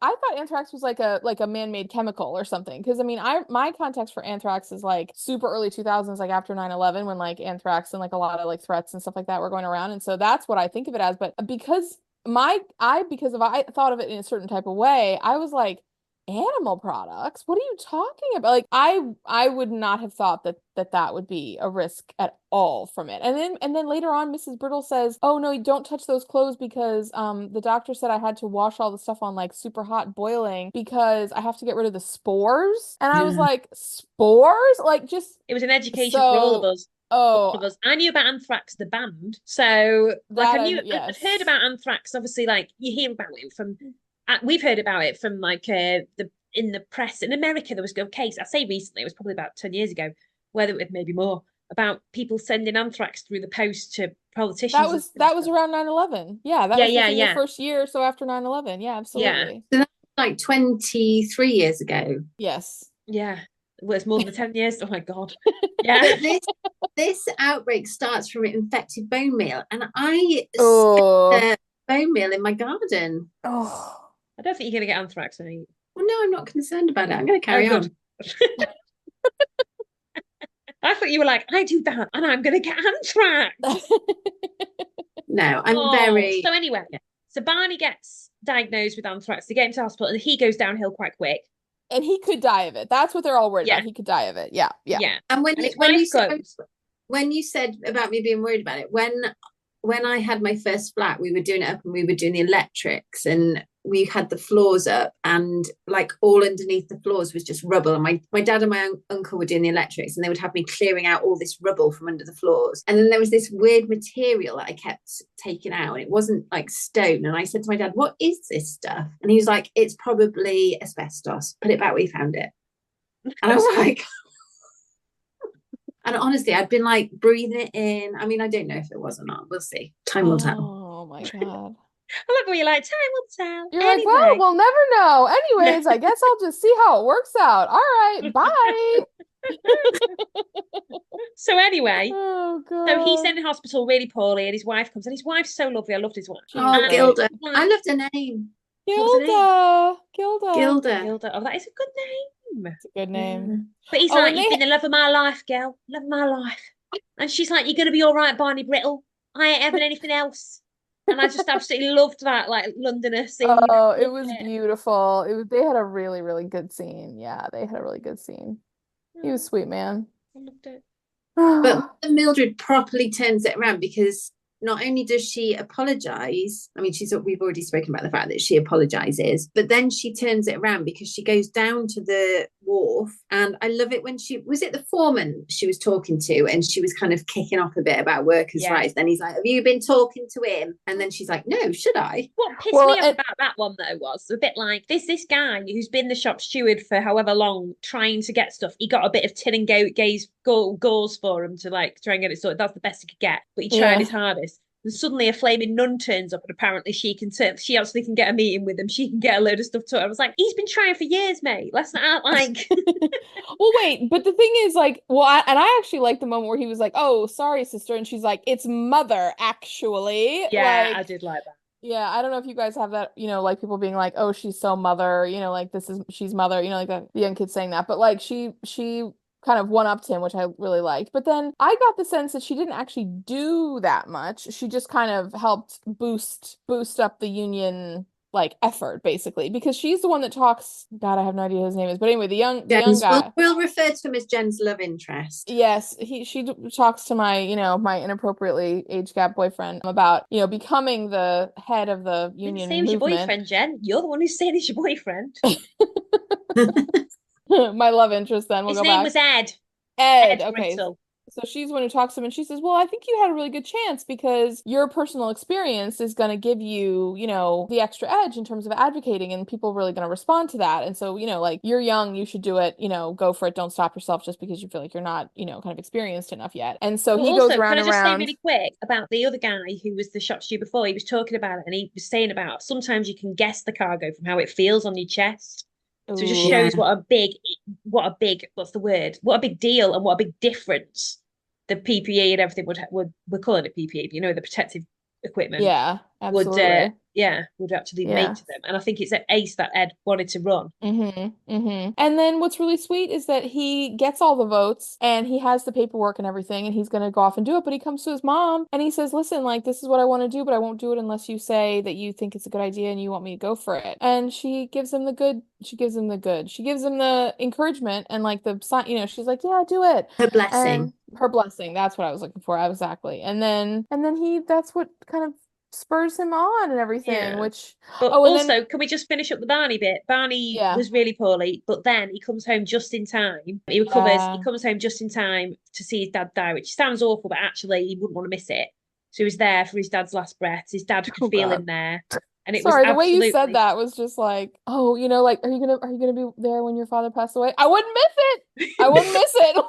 thought anthrax was like a man-made chemical or something. Because I mean, my context for anthrax is like super early 2000s, like after 9/11, when like anthrax and like a lot of like threats and stuff like that were going around. And so that's what I think of it as. But because because I thought of it in a certain type of way, I was like, animal products? What are you talking about? Like I would not have thought that would be a risk at all from it. And then later on, Mrs. Brittle says, "Oh no, you don't touch those clothes because the doctor said I had to wash all the stuff on like super hot boiling because I have to get rid of the spores." And I was like, spores? Like just it was an education for all of us. Oh, All of us. I knew about anthrax, the band. So like yes. I'd heard about anthrax. Obviously, like you hear about it from we've heard about it from like in the press in America. There was a case, I say recently, it was probably about 10 years ago, where there was maybe more, about people sending anthrax through the post to politicians. That was around 9/11. Yeah, that was within the first year or so after 9/11. Yeah, absolutely. So that's like 23 years ago. Yes. Yeah. Well, it's more than 10 years. Oh my God. Yeah. But this outbreak starts from infected bone meal, and I bone meal in my garden. Oh, I don't think you're going to get anthrax. Well, no, I'm not concerned about it. I'm going to carry on. I thought you were like, I do that and I'm going to get anthrax. No, I'm very... So anyway, so Barney gets diagnosed with anthrax. They get him to hospital and he goes downhill quite quick. And he could die of it. That's what they're all worried about. He could die of it. Yeah. And when you said about me being worried about it, when I had my first flat, we were doing it up and we were doing the electrics, and we had the floors up, and like all underneath the floors was just rubble. And my dad and my uncle were doing the electrics, and they would have me clearing out all this rubble from under the floors. And then there was this weird material that I kept taking out, and it wasn't like stone. And I said to my dad, "What is this stuff?" And he was like, "It's probably asbestos. Put it back where you found it." And I was like... And honestly, I'd been like breathing it in. I mean, I don't know if it was or not. We'll see. Time will tell. Oh my God. I love when you're like, time will tell. You're like, well, we'll never know. Anyways, I guess I'll just see how it works out. All right, bye. So anyway, oh God. So he's in hospital really poorly, and his wife comes, and his wife's so lovely. I loved his wife. Oh, Gilda. I loved her name. Gilda. Oh, that is a good name. It's a good name. But he's like, you've been the love of my life, girl. Love of my life. And she's like, you're going to be all right, Barney Brittle. I ain't having anything else. And I just absolutely loved that, like, Londoner scene. Oh, it was beautiful. They had a really, really good scene. Yeah, they had a really good scene. He was sweet, man. I loved it. But Mildred properly turns it around, because not only does she apologize, I mean, we've already spoken about the fact that she apologizes, but then she turns it around because she goes down to the wharf. And I love it when was it the foreman she was talking to, and she was kind of kicking off a bit about workers' rights. Then he's like, have you been talking to him? And then she's like, no, should I? What pissed me off about that one though was a bit like this guy who's been the shop steward for however long trying to get stuff. He got a bit of tin and gauze for him to like try and get it sorted. That's the best he could get, but he tried his hardest. And suddenly a flaming nun turns up, and apparently she actually can get a meeting with him. She can get a load of stuff to her. I was like, he's been trying for years, mate. Let's not act like... Well, wait, but the thing is, like, I actually like the moment where he was like, oh, sorry, sister. And she's like, it's mother, actually. Yeah, like, I did like that. Yeah, I don't know if you guys have that, like people being like, oh, she's so mother, like she's mother, like the young kids saying that. But like she kind of one-upped him, which I really liked. But then I got the sense that she didn't actually do that much. She just kind of helped boost up the union like effort, basically, because she's the one that talks. God, I have no idea who his name is, but anyway, the young guy. We'll refer to him as Jen's love interest. Yes, she talks to my my inappropriately age gap boyfriend about becoming the head of the union movement. Your boyfriend, Jen. You're the one who's saying he's your boyfriend. My love interest. Then his name was Ed. Okay. Brittle. So she's the one who talks to him, and she says, well, I think you had a really good chance because your personal experience is going to give you, the extra edge in terms of advocating, and people are really going to respond to that. And so, like, you're young, you should do it, go for it. Don't stop yourself just because you feel like you're not, kind of experienced enough yet. And so he goes around and around. Can I just say really quick about the other guy who was the shop steward before? He was talking about it, and he was saying about sometimes you can guess the cargo from how it feels on your chest. So it just shows what a big deal and what a big difference the PPE and everything we're calling it PPE, but the protective equipment Yeah, would absolutely. would actually Yeah. make to them. And I think it's at Ace that Ed wanted to run. And then what's really sweet is that he gets all the votes and he has the paperwork and everything and he's gonna go off and do it, but he comes to his mom and he says, listen, like this is what I want to do, but I won't do it unless you say that you think it's a good idea and you want me to go for it. And she gives him the good, she gives him the encouragement and like the sign, she's like, yeah, do it. Her blessing. And her blessing, that's what I was looking for. Exactly. And then that's what kind of spurs him on and everything, which But and also, then can we just finish up the Barney bit? Barney Yeah. was really poorly, but then he comes home just in time. He recovers. He comes home just in time to see his dad die, which sounds awful, but actually he wouldn't want to miss it. So he was there for his dad's last breaths. His dad could feel him there, and it was Sorry, the way absolutely... you said that was just like, oh, like, are you gonna be there when your father passed away? I wouldn't miss it. I wouldn't miss it.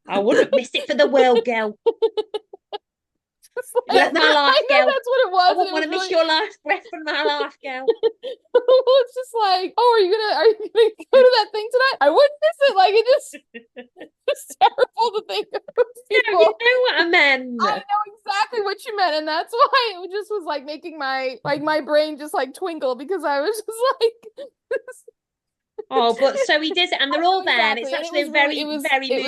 I wouldn't miss it for the world, girl. Let my life, I know girl. that's what it was. I wouldn't want to miss your last breath from my life, girl. It's just like, oh, are you gonna go to that thing tonight? I wouldn't miss it. Like it's terrible to think of people. No, you know what I meant. I know exactly what you meant, and that's why it just was like making my brain just like twinkle because I was just like. Oh, but so he does it, and they're all there, and it's actually a very moving scene. It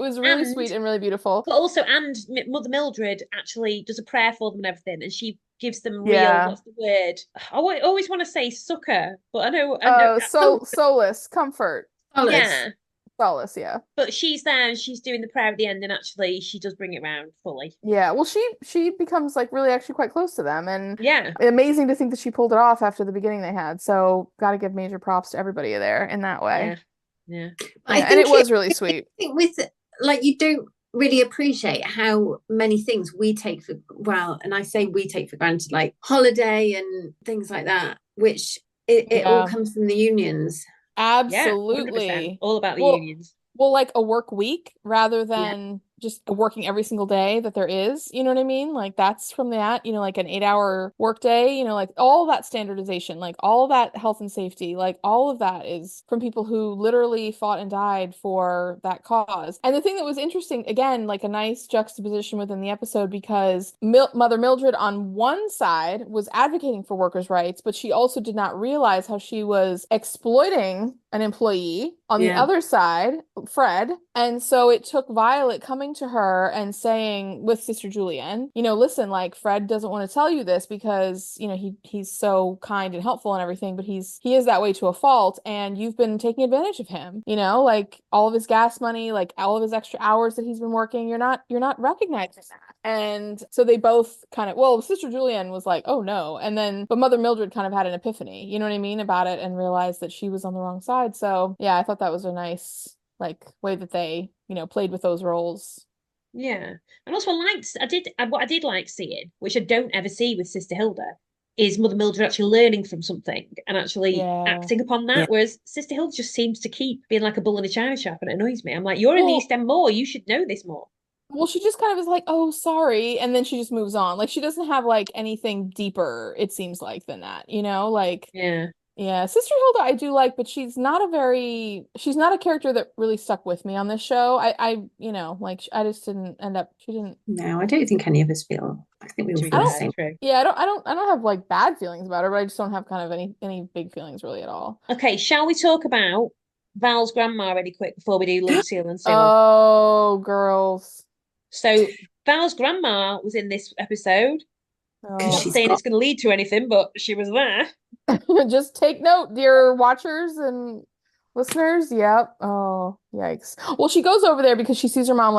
was really sweet and really beautiful. But also, and Mother Mildred actually does a prayer for them and everything, and she gives them real, what's the word? I always want to say succor, but I know. Solace, comfort. Solace. Yeah. Solace, yeah. But she's there and she's doing the prayer at the end, and actually she does bring it round fully. Yeah, well, she becomes like really actually quite close to them, and yeah, amazing to think that she pulled it off after the beginning they had. So got to give major props to everybody there in that way. Yeah. And it was really sweet. I think with you don't really appreciate how many things we take for and I say we take for granted, like holiday and things like that, which it all comes from the unions. Absolutely. All about the unions. Well, like a work week rather than just working every single day that there is, you know what I mean? Like that's from that, like an 8-hour work day, like all that standardization, like all that health and safety, like all of that is from people who literally fought and died for that cause. And the thing that was interesting, again, like a nice juxtaposition within the episode, because Mother Mildred on one side was advocating for workers' rights, but she also did not realize how she was exploiting an employee on the other side, Fred. And so it took Violet coming to her and saying with Sister Julienne, listen, like Fred doesn't want to tell you this because, he's so kind and helpful and everything, but he is that way to a fault. And you've been taking advantage of him, like all of his gas money, like all of his extra hours that he's been working. You're not recognizing that. And so they both kind of, Sister Julienne was like, oh no. But Mother Mildred kind of had an epiphany, you know what I mean, about it, and realized that she was on the wrong side. So yeah, I thought that was a nice way that they, played with those roles. Yeah. And also what I did like seeing, which I don't ever see with Sister Hilda, is Mother Mildred actually learning from something and actually acting upon that. Whereas Sister Hilda just seems to keep being like a bull in a china shop, and it annoys me. I'm like, you're in the East End more, you should know this more. Well, she just kind of is like, oh, sorry. And then she just moves on. Like, she doesn't have, anything deeper, it seems like, than that, Yeah, Sister Hilda I do like, but she's not a character that really stuck with me on this show. I just didn't end up, she didn't. No, I don't think any of us feel, I think we all feel the same. Yeah, I don't have, bad feelings about her, but I just don't have kind of any big feelings really at all. Okay, shall we talk about Val's grandma really quick before we do Lucille and Cyril? Oh, girls. So Val's grandma was in this episode. Not saying it's going to lead to anything, but she was there. Just take note, dear watchers and listeners. Yep. Oh, yikes. Well, she goes over there because she sees her mom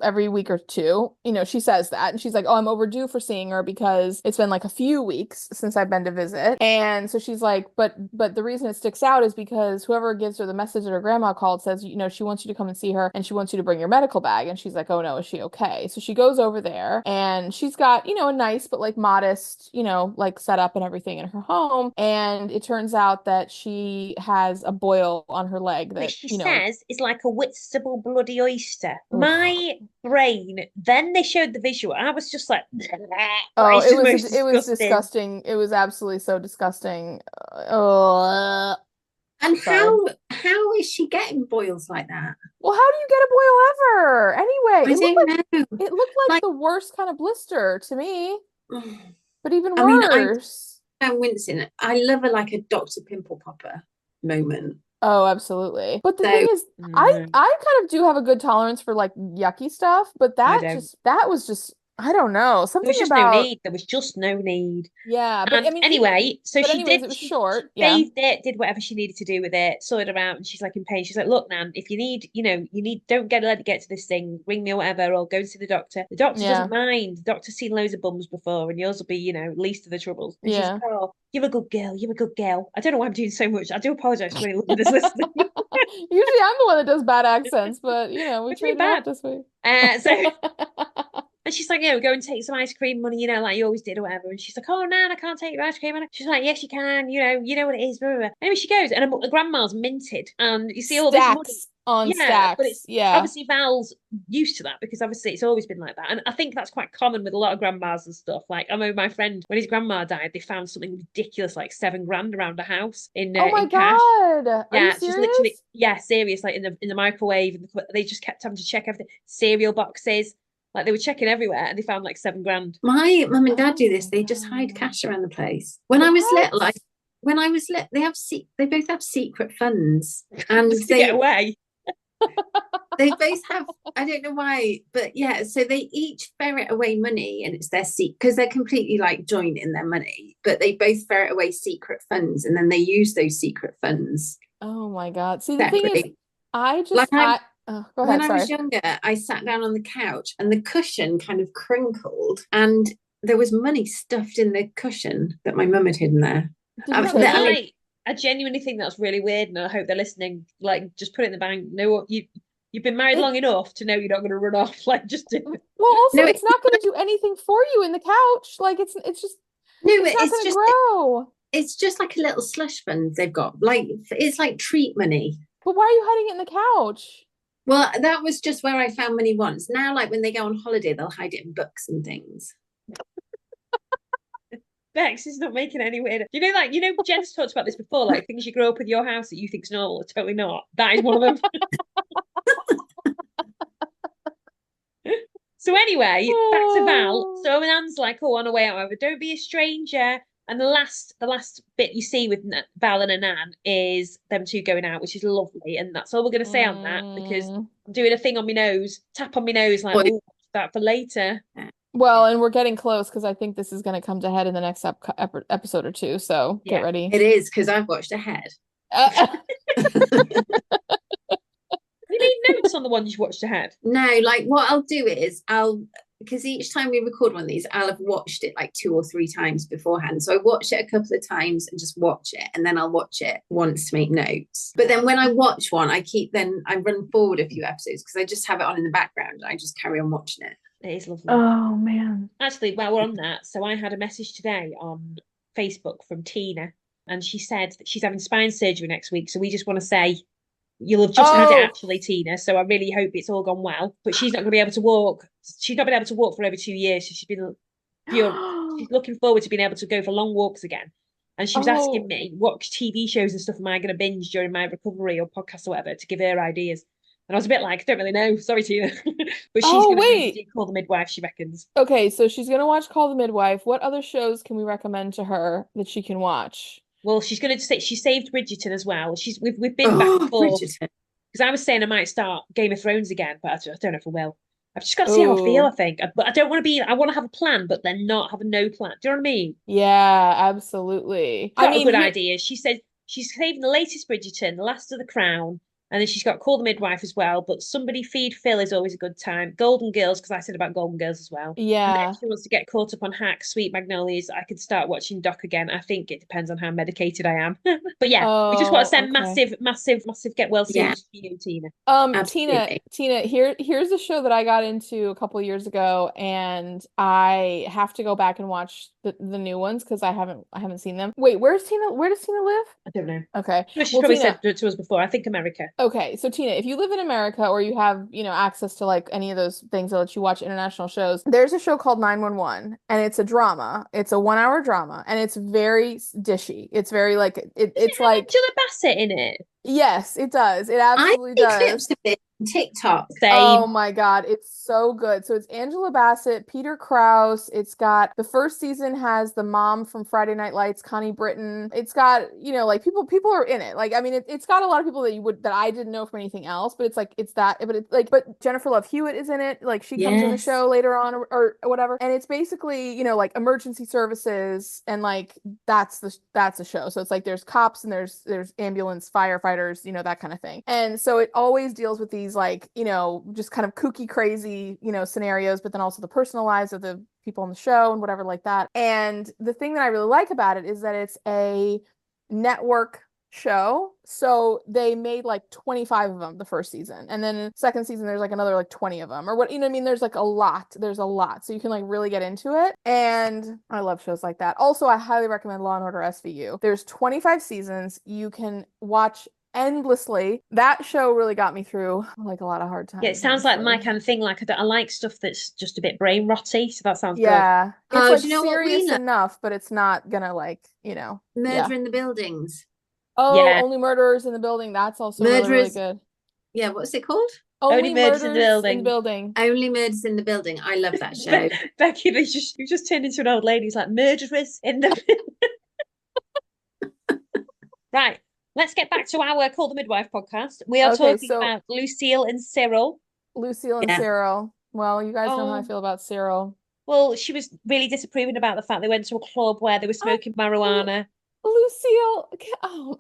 every week or two. She says that, and she's like, "Oh, I'm overdue for seeing her because it's been a few weeks since I've been to visit." And so she's like, "But the reason it sticks out is because whoever gives her the message that her grandma called says, she wants you to come and see her, and she wants you to bring your medical bag." And she's like, "Oh no, is she okay?" So she goes over there, and she's got a nice but modest setup and everything in her home. And it turns out that she has a boil on her leg that she says is like a whitstable bloody oyster. My brain, then they showed the visual, I was just like, oh, it was disgusting. It was absolutely so disgusting. And how is she getting boils like that? Well, how do you get a boil ever? Anyway, I don't know. It looked like the worst kind of blister to me. But even I mean, worse. I'm wincing. I love a Dr. Pimple Popper moment. Oh, absolutely. But the So thing is, I kind of do have a good tolerance for like yucky stuff, but I that don't. was just I don't know, There something was just no about need. There was just no need. yeah, but I And mean anyway, so but she anyways, did, it was she short. Yeah. bathed it, did whatever she needed to do with it, sorted her out, and she's like in pain. She's like, look, Nan, if you need, don't let it get to this thing, ring me or whatever, or go and see the doctor. The doctor Yeah. doesn't mind. The doctor's seen loads of bums before, and yours will be, least of the troubles. And she's Yeah. like, oh, you're a good girl. You're a good girl. I don't know why I'm doing so much. I do apologize for anyone that's listening. Usually I'm the one that does bad accents, but we It's really traded off bad. this week. So and she's like, go and take some ice cream money, like you always did or whatever. And she's like, oh, Nan, I can't take your ice cream. And she's like, yes, you can. You know what it is. Blah, blah, blah. Anyway, she goes, and her grandma's minted. And you see all this money. Stacks on Yeah, but stacks. it's Yeah. obviously Val's used to that because obviously it's always been like that. And I think that's quite common with a lot of grandmas and stuff. Like, I remember my friend, when his grandma died, they found something ridiculous, like 7 grand around the house in Oh my in cash. God. Are you Yeah, just literally, serious? serious, like in the microwave, and they just kept having to check everything. Cereal boxes, like they were checking everywhere, and they found like 7 grand. my mum and dad do this. Oh They my just hide God. cash around the place. When I was little, What? they both have secret funds, and Just to get away. they both have, I don't know why, but yeah, so they each ferret away money, and it's their secret because they're completely like joint in their money, but they both ferret away secret funds, and then they use those secret funds Oh my God. See, the thing is, separately. I just Like I, go when ahead, I was sorry. younger, I sat down on the couch and the cushion kind of crinkled, and there was money stuffed in the cushion that my mum had hidden there. Did I'm you not take gonna it? lie. I genuinely think that's really weird, and I hope they're listening. Like, just put it in the bank. Know what you've been married It, long enough to know you're not going to run off. Like, just do it. Well, also, no, it's not going to do anything for you in the couch. Like, it's just no, it's not going to grow. it's just like a little slush fund they've got. Like it's like treat money. But why are you hiding it in the couch? Well, that was just where I found money once. Now, like when they go on holiday, they'll hide it in books and things. Bex is not making any weird. Jen's talked about this before, like things you grow up with your house that you think's normal are totally not. That is one of them. So anyway, back to Val. So Anne's like, oh, on her way out, however, don't be a stranger. And the last bit you see with Val and Anne is them two going out, which is lovely. And that's all we're going to say on that because I'm doing a thing on my nose, tap on my nose, like, oh, that for later. Well, and we're getting close because I think this is going to come to head in the next episode or two. So get ready. It is because I've watched ahead. You made notes on the ones you watched ahead? No, like what I'll do is because each time we record one of these, I'll have watched it like 2 or 3 times beforehand. So I watch it a couple of times and just watch it, and then I'll watch it once to make notes. But then when I watch one, I run forward a few episodes because I just have it on in the background and I just carry on watching it. It is lovely. Oh man. Actually, while we're on that, so I had a message today on Facebook from Tina, and she said that she's having spine surgery next week. So we just want to say you'll have just had it actually, Tina. So I really hope it's all gone well. But she's not going to be able to walk. She's not been able to walk for over 2 years. So she's looking forward to being able to go for long walks again. And she was asking me what TV shows and stuff am I going to binge during my recovery or podcast or whatever to give her ideas. And I was a bit like, I don't really know. Sorry, Tina. But she's going to Call the Midwife, she reckons. Okay, so she's going to watch Call the Midwife. What other shows can we recommend to her that she can watch? Well, she's going to say she saved Bridgerton as well. We've been back and forth because I was saying I might start Game of Thrones again, but I don't know if I will. I've just got to see how I feel. I think, but I don't want to be. I want to have a plan, but then not have a no plan. Do you know what I mean? Yeah, absolutely. Got a good idea. She said she's saving the latest Bridgerton, the last of the Crown. And then she's got Call the Midwife as well. But Somebody Feed Phil is always a good time. Golden Girls, because I said about Golden Girls as well. Yeah. And then if she wants to get caught up on Hacks, Sweet Magnolias, I could start watching Doc again. I think it depends on how medicated I am. But yeah, we just want to send massive get well soon to you, Tina. Tina, here's a show that I got into a couple of years ago, and I have to go back and watch the new ones because I haven't seen them. Wait, where does Tina live? I don't know. Okay. She's probably said to us before. I think America. Okay, so Tina, if you live in America or you have, access to like any of those things that let you watch international shows, there's a show called 911, and it's a drama. It's a 1-hour drama, and it's very dishy. It's very like it's like Angela Bassett in it. Yes, it does. It absolutely does. Clips of it TikTok. Same. Oh my God, it's so good. So it's Angela Bassett, Peter Krause. It's got the first season has the mom from Friday Night Lights, Connie Britton. It's got, like people are in it. Like, I mean, it's got a lot of people that I didn't know from anything else, but but Jennifer Love Hewitt is in it. Like she comes in the Yes. show later on or whatever. And it's basically, like emergency services and like that's the show. So it's like there's cops and there's ambulance firefighters, that kind of thing. And so it always deals with these like, just kind of kooky, crazy, scenarios, but then also the personal lives of the people on the show and whatever like that. And the thing that I really like about it is that it's a network show. So they made like 25 of them the first season. And then second season, there's like another like 20 of them or what, I mean? There's like a lot. There's a lot. So you can like really get into it. And I love shows like that. Also, I highly recommend Law and Order SVU. There's 25 seasons. You can watch endlessly. That show really got me through like a lot of hard times. Yeah, it sounds like my kind of thing. Like I like stuff that's just a bit brain rotty. So that sounds good. Yeah. It's like do you know what we serious love? enough, but it's not gonna like, Murder in the Buildings. Oh, Yeah. Only Murderers in the Building. That's also really, really good. Yeah, what's it called? Only Murders in the Building. Only Murders in the Building. I love that show. Becky, you just turned into an old lady. It's like murderers in the Right. Let's get back to our Call the Midwife podcast. We are talking about Lucille and Cyril. Lucille and Cyril. Well, you guys know how I feel about Cyril. Well, she was really disapproving about the fact they went to a club where they were smoking marijuana. Lucille,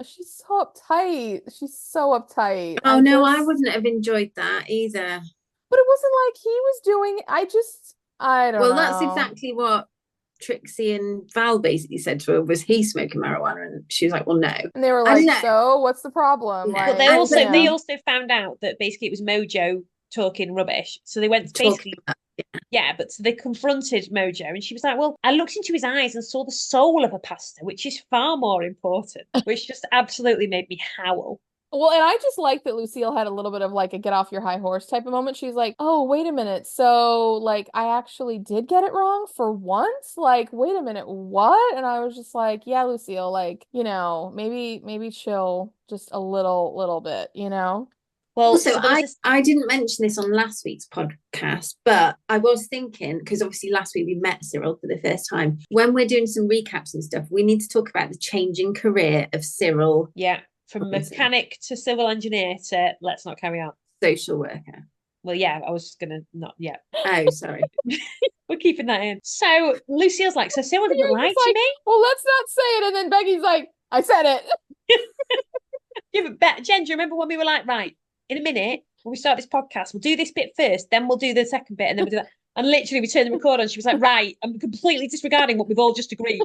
she's so uptight. She's so uptight. I wouldn't have enjoyed that either. But it wasn't like he was doing. I don't know. Well, that's exactly what Trixie and Val basically said to her, was he smoking marijuana? And she was like, well, no. And they were like, so what's the problem? No. Like, but they also found out that basically it was Mojo talking rubbish. So they went basically but so they confronted Mojo and she was like, well, I looked into his eyes and saw the soul of a pastor, which is far more important, which just absolutely made me howl. Well, and I just like that Lucille had a little bit of like a get off your high horse type of moment. She's like, oh, wait a minute. So like, I actually did get it wrong for once. Like, wait a minute, what? And I was just like, yeah, Lucille, like, maybe chill just a little bit, Well, also, I didn't mention this on last week's podcast, but I was thinking, because obviously last week we met Cyril for the first time. When we're doing some recaps and stuff, we need to talk about the changing career of Cyril. Yeah, from mechanic to civil engineer to let's not carry on. Social worker. Well, yeah, I was going to not yet. Oh, sorry. We're keeping that in. So Lucille's like, so Cyril didn't lie to me? Well, let's not say it. And then Becky's like, I said it. Yeah, but Jen, do you remember when we were like, right, in a minute, when we start this podcast, we'll do this bit first, then we'll do the second bit, and then we'll do that. And literally, we turned the record on. She was like, right, I'm completely disregarding what we've all just agreed.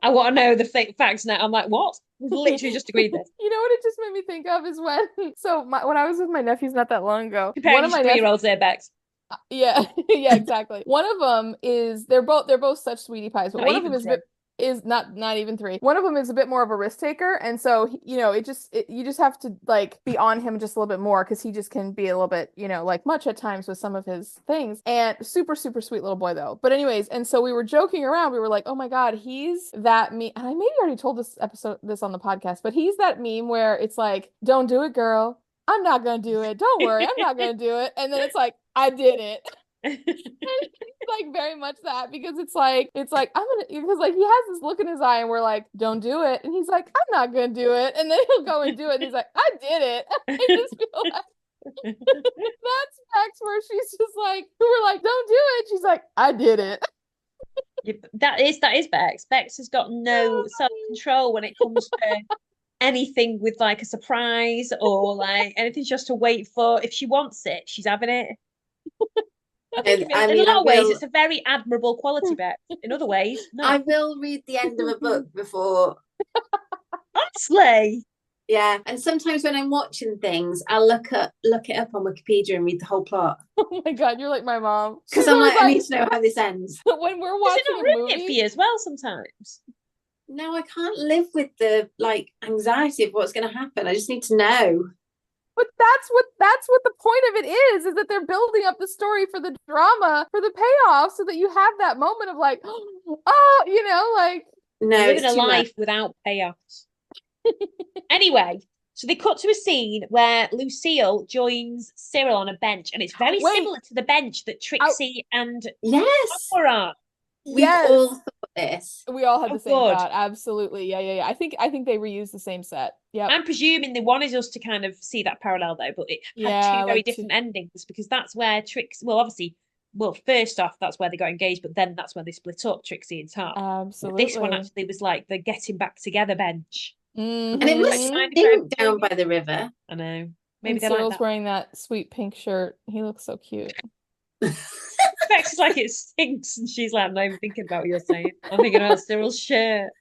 I want to know the facts now. I'm like, what? We've literally just agreed this. You know what it just made me think of is when I was with my nephews not that long ago. Comparing one of my 3-year-olds airbags. Yeah, yeah, exactly. One of them is they're both such sweetie pies, but one of them is not even 3. One of them is a bit more of a risk taker, and so you just have to like be on him just a little bit more because he just can be a little bit like much at times with some of his things. And super super sweet little boy though. But anyways, and so we were joking around. We were like, oh my god, he's that meme. And I maybe already told this on the podcast, but he's that meme where it's like, don't do it, girl. I'm not gonna do it. Don't worry, I'm not gonna do it. And then it's like, I did it. It's like very much that because it's like I'm gonna, because like he has this look in his eye and we're like, don't do it, and he's like, I'm not gonna do it, and then he'll go and do it and he's like, I did it. I just feel like that's Max where she's just like, we're like, don't do it, she's like, I did it. That is Bex. Bex has got no self-control when it comes to anything with like a surprise or like anything just to wait for. If she wants it, she's having it. I think in a lot of ways it's a very admirable quality, Bex. In other ways, no. I will read the end of a book before. Honestly. Yeah, and sometimes when I'm watching things, I'll look it up on Wikipedia and read the whole plot. Oh my god, you're like my mom. Because I'm like, I need to know how this ends. When we're watching a movie, it for you as well sometimes. No, I can't live with the like anxiety of what's going to happen. I just need to know. But that's what the point of it is that they're building up the story for the drama, for the payoff, so that you have that moment of like, oh, like no, living a life without payoffs. Anyway, So they cut to a scene where Lucille joins Cyril on a bench, and it's very similar to the bench that Trixie and Yes, Tom were on. we've all thought this. We all had the same good. thought. Absolutely. Yeah. I think they reused the same set. Yeah. I'm presuming they wanted us to kind of see that parallel though, but it had two very different endings, because that's where Trixie, first off, that's where they got engaged, but then that's where they split up, Trixie and Tom. Absolutely. But this one actually was like the getting back together bench. And it was stink down by the river. I know. Maybe Cyril's like wearing that sweet pink shirt. He looks so cute. Bex is like, it stinks, and she's like, I'm not even thinking about what you're saying. I'm thinking about Cyril's shirt.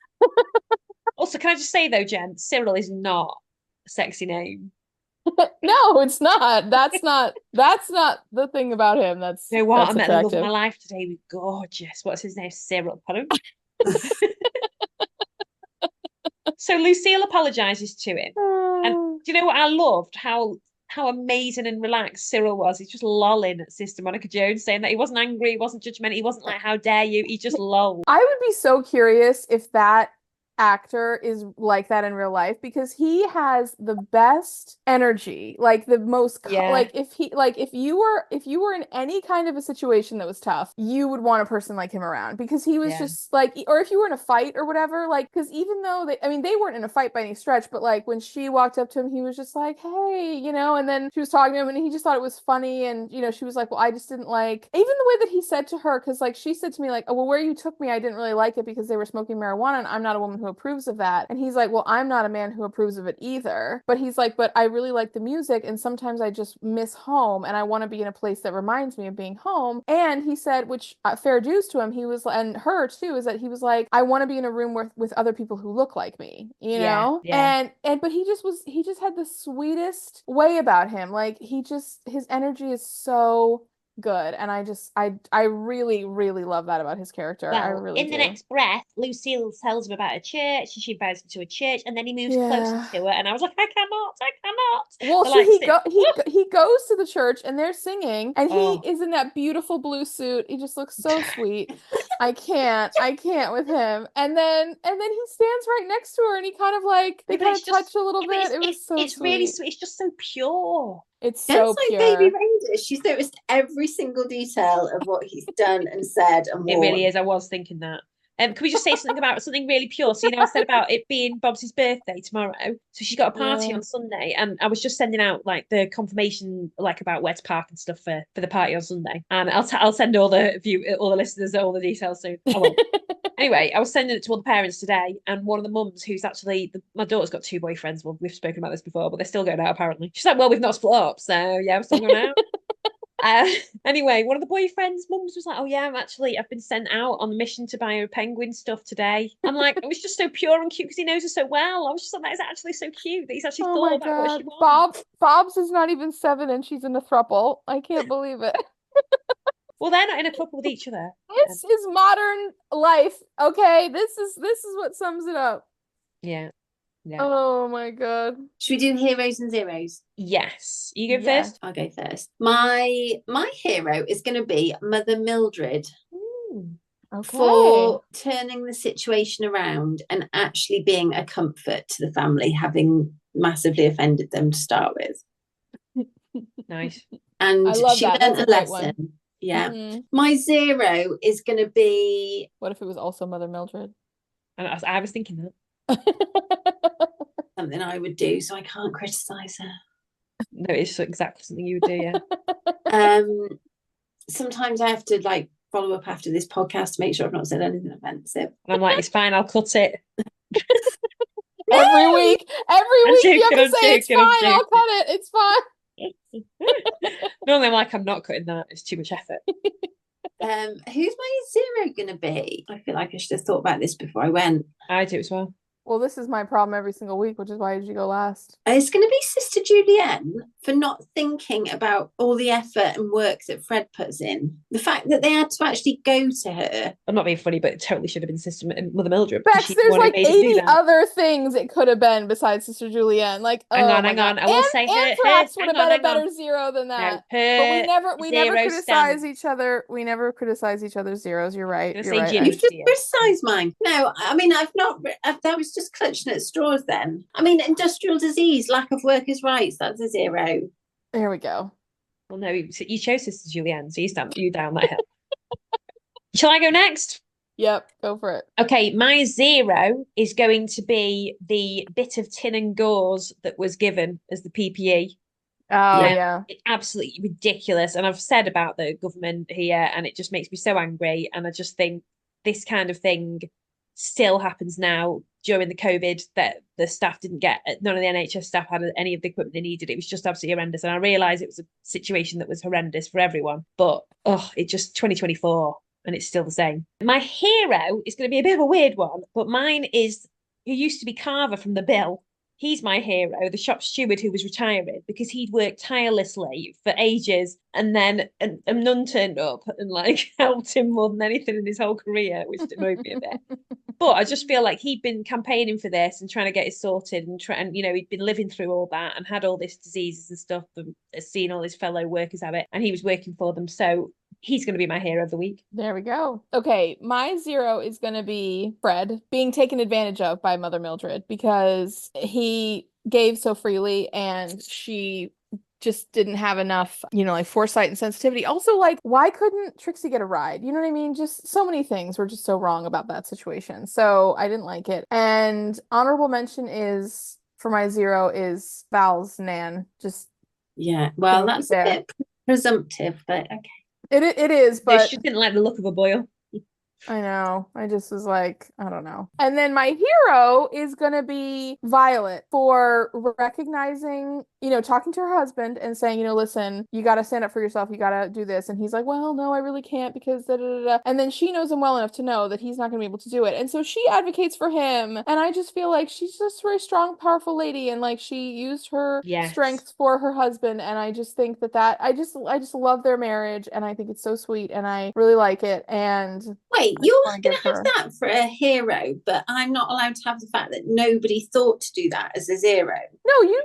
Also, can I just say though, Jen, Cyril is not a sexy name. No, it's not. That's not the thing about him. That's You know what? that's I met the love attractive. of my life today. He was gorgeous. What's his name? Cyril. Pardon? So Lucille apologizes to him. And do you know what I loved? How amazing and relaxed Cyril was. He's just lolling at Sister Monica Jones, saying that he wasn't angry, he wasn't judgmental, he wasn't like, how dare you? He just lolled. I would be so curious if that actor is like that in real life, because he has the best energy, like the most like if you were in any kind of a situation that was tough, you would want a person like him around, because he was just like, or if you were in a fight or whatever, like, because even though they weren't in a fight by any stretch, but like when she walked up to him, he was just like, hey, and then she was talking to him and he just thought it was funny, and she was like, well, I just didn't like even the way that he said to her, because like she said to me like, oh, well, where you took me, I didn't really like it because they were smoking marijuana and I'm not a woman who approves of that. And he's like, well, I'm not a man who approves of it either. But he's like, but I really like the music, and sometimes I just miss home and I want to be in a place that reminds me of being home. And he said, which fair dues to him, he was, and her too, is that he was like, I want to be in a room with other people who look like me, Yeah. And but he just had the sweetest way about him. Like his energy is so good, and I really, really love that about his character. Well, I really in the next breath, Lucille tells him about a church, and she invites him to a church, and then he moves closer to her, and I was like, I cannot. Well, so he goes to the church, and they're singing, and he is in that beautiful blue suit. He just looks so sweet. I can't with him. And then he stands right next to her, and he kind of like they kind of touch a little bit. It was so it's sweet. Really sweet. It's just so pure. It's so like pure. baby reindeer. She's noticed every single detail of what he's done and said and worn. It really is. I was thinking that. Can we just say something about something really pure? So, I said about it being Bob's birthday tomorrow. So she got a party on Sunday, and I was just sending out like the confirmation, like about where to park and stuff for the party on Sunday. And I'll send all the listeners all the details soon. I will. Anyway, I was sending it to all the parents today, and one of the mums, who's actually my daughter's got two boyfriends. Well, we've spoken about this before, but they're still going out apparently. She's like, well, we've not split up, so yeah, we're still going out. Anyway, one of the boyfriends' mums was like, oh yeah, I've been sent out on a mission to buy her penguin stuff today. I'm like, it was just so pure and cute because he knows her so well. I was just like, that is actually so cute that he's actually thought about what she wants. Bob's is not even 7 and she's in a throuple. I can't believe it. Well, they're not in a couple with each other. This is modern life. Okay, this is what sums it up. Yeah. Oh my god. Should we do heroes and zeros? Yes. You go first? I'll go first. My hero is going to be Mother Mildred. For turning the situation around and actually being a comfort to the family, having massively offended them to start with. Nice. And she learned a lesson. Yeah. Mm-hmm. My zero is going to be... What if it was also Mother Mildred? And I was thinking that. Something I would do, so I can't criticise her. No, it's exactly something you would do, yeah. Sometimes I have to like follow up after this podcast to make sure I've not said anything offensive. And I'm like, it's fine, I'll cut it. Every week you have to say it's fine, I'll cut it, it's fine. Normally I'm like, I'm not cutting that, it's too much effort. Who's my zero gonna be? I feel like I should have thought about this before I went. I do as well. Well, this is my problem every single week, which is why did you go last? It's going to be Sister Julienne for not thinking about all the effort and work that Fred puts in. The fact that they had to actually go to her. I'm not being funny, but it totally should have been Sister Mother Mildred. Bex, there's like 80 other things it could have been besides Sister Julienne. Like, hang on. I will say her perhaps would have been a better zero than that. No, but we never criticize each other. We never criticize each other's zeros. You're right. You've just criticized mine. No, I mean, I've not. That was just clutching at straws then. I mean, industrial disease, lack of workers' rights, that's a 0. There we go. Well, no, you chose Sister Julianne, so you down that hill. Shall I go next? Yep, go for it. Okay, my 0 is going to be the bit of tin and gauze that was given as the PPE. Oh, yeah. It's absolutely ridiculous. And I've said about the government here, and it just makes me so angry. And I just think this kind of thing still happens now during the COVID, that the staff didn't get, none of the NHS staff had any of the equipment they needed. It was just absolutely horrendous. And I realise it was a situation that was horrendous for everyone. But, it just 2024. And it's still the same. My hero is going to be a bit of a weird one, but mine is who used to be Carver from The Bill. He's my hero, the shop steward who was retiring because he'd worked tirelessly for ages, and then a nun turned up and like helped him more than anything in his whole career, which annoyed me a bit. But I just feel like he'd been campaigning for this and trying to get it sorted, and he'd been living through all that and had all this diseases and stuff, and seen all his fellow workers have it, and he was working for them. So he's going to be my hero of the week. There we go. Okay, my 0 is going to be Fred being taken advantage of by Mother Mildred because he gave so freely and she just didn't have enough, like foresight and sensitivity. Also, like, why couldn't Trixie get a ride? You know what I mean? Just so many things were just so wrong about that situation. So I didn't like it. And honorable mention is, for my 0, is Val's Nan. Just well, that's a bit presumptive, but okay. It is, but she didn't like the look of a boil. I know. I just was like, I don't know. And then my hero is going to be Violet for recognizing, talking to her husband and saying, listen, you got to stand up for yourself. You got to do this. And he's like, well, no, I really can't because da, da, da, da. And then she knows him well enough to know that he's not going to be able to do it. And so she advocates for him. And I just feel like she's just a very strong, powerful lady. And like she used her strengths for her husband. And I just think that I just love their marriage. And I think it's so sweet. And I really like it. And wait, you're going to have that for a hero, but I'm not allowed to have the fact that nobody thought to do that as a 0. No, you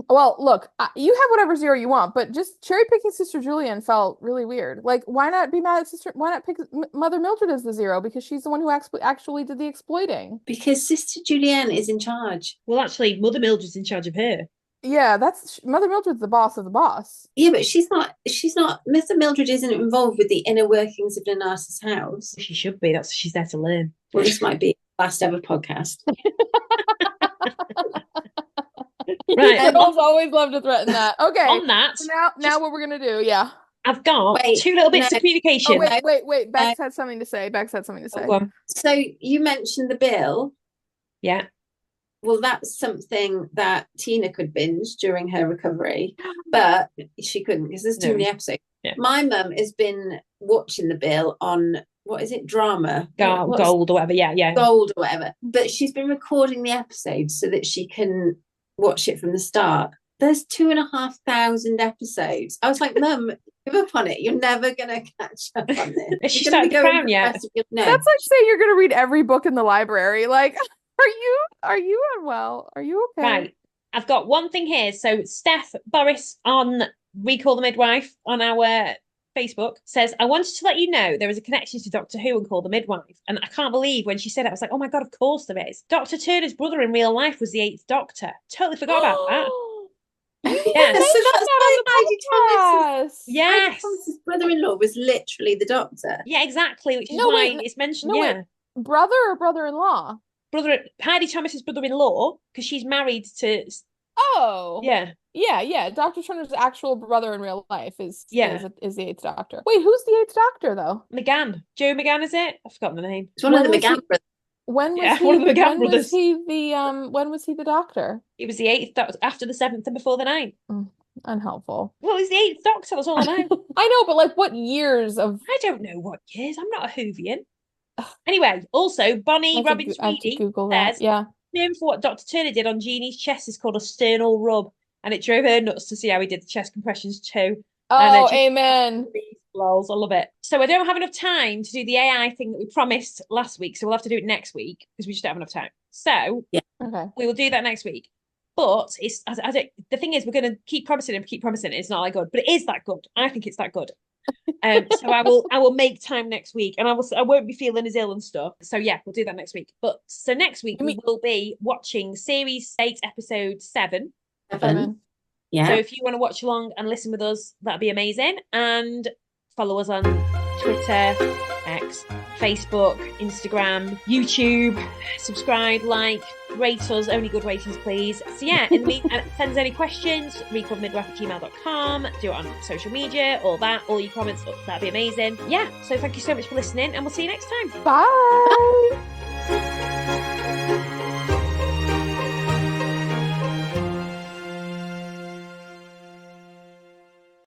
well, look, you have whatever 0 you want, but just cherry picking Sister Julianne felt really weird. Like, why not be mad at why not pick Mother Mildred as the 0? Because she's the one who actually did the exploiting. Because Sister Julianne is in charge. Well, actually, Mother Mildred's in charge of her. Yeah, that's Mother Mildred's the boss of the boss. Yeah, but she's not. Mr. Mildred isn't involved with the inner workings of Donata's house. She should be. She's there to learn. Well, this might be last ever podcast. Right. Girls always love to threaten that. Okay. On that. So now what we're gonna do? Yeah. I've got 2 little bits of communication. Oh, wait. Bex had something to say. So you mentioned the Bill. Yeah. Well, that's something that Tina could binge during her recovery, but she couldn't because there's too many episodes. Yeah. My mum has been watching the Bill on, what is it, Drama? Gold or whatever, yeah. Gold or whatever. But she's been recording the episodes so that she can watch it from the start. There's 2,500 episodes. I was like, Mum, give up on it. You're never going to catch up on this. Has she started the Crown yet? No. That's like saying you're going to read every book in the library. Like... Are you unwell? Are you okay? Right. I've got one thing here. So Steph Boris on Recall the Midwife on our Facebook says, I wanted to let you know there is a connection to Doctor Who and Call the Midwife. And I can't believe when she said it, I was like, oh my God, of course there is. Dr. Turner's brother in real life was the 8th Doctor. Totally forgot about that. Yeah, so that's why Heidi Thomas. Yes. Heidi Thomas's brother-in-law was literally the Doctor. Yeah, exactly. Which is why it's mentioned. Wait. Brother or brother-in-law? Heidi Thomas's brother-in-law, because she's married to. Oh. Yeah. Dr. Turner's actual brother in real life is the 8th Doctor. Wait, who's the 8th Doctor though? McGann. Joe McGann, is it? I've forgotten the name. It's one of the McGann brothers. When was he the Doctor? He was the 8th Doctor after the 7th and before the 9th. Unhelpful. Well, he's the 8th Doctor, that's all I know. I know, but like what years of... I don't know what years. I'm not a Whovian. Anyway, also, Bonnie Robbins Reedy says, term for what Dr. Turner did on Jeannie's chest is called a sternal rub, and it drove her nuts to see how he did the chest compressions too. Oh, amen. Lols, I love it. So I don't have enough time to do the AI thing that we promised last week, so we'll have to do it next week because we just don't have enough time. So we will do that next week. But the thing is, we're going to keep promising it. It's not that good, but it is that good. I think it's that good. So I will make time next week, and I won't be feeling as ill and stuff. So yeah, we'll do that next week. But so next week we will be watching series 8, episode 7. 7. Yeah. So if you want to watch along and listen with us, that'd be amazing. And follow us on Twitter, X, Facebook, Instagram, YouTube. Subscribe, like, rate us. Only good ratings, please. So yeah, in the meantime, send us any questions. recallthemidwife@gmail.com. Do it on social media. All your comments. That'd be amazing. Yeah. So thank you so much for listening, and we'll see you next time. Bye.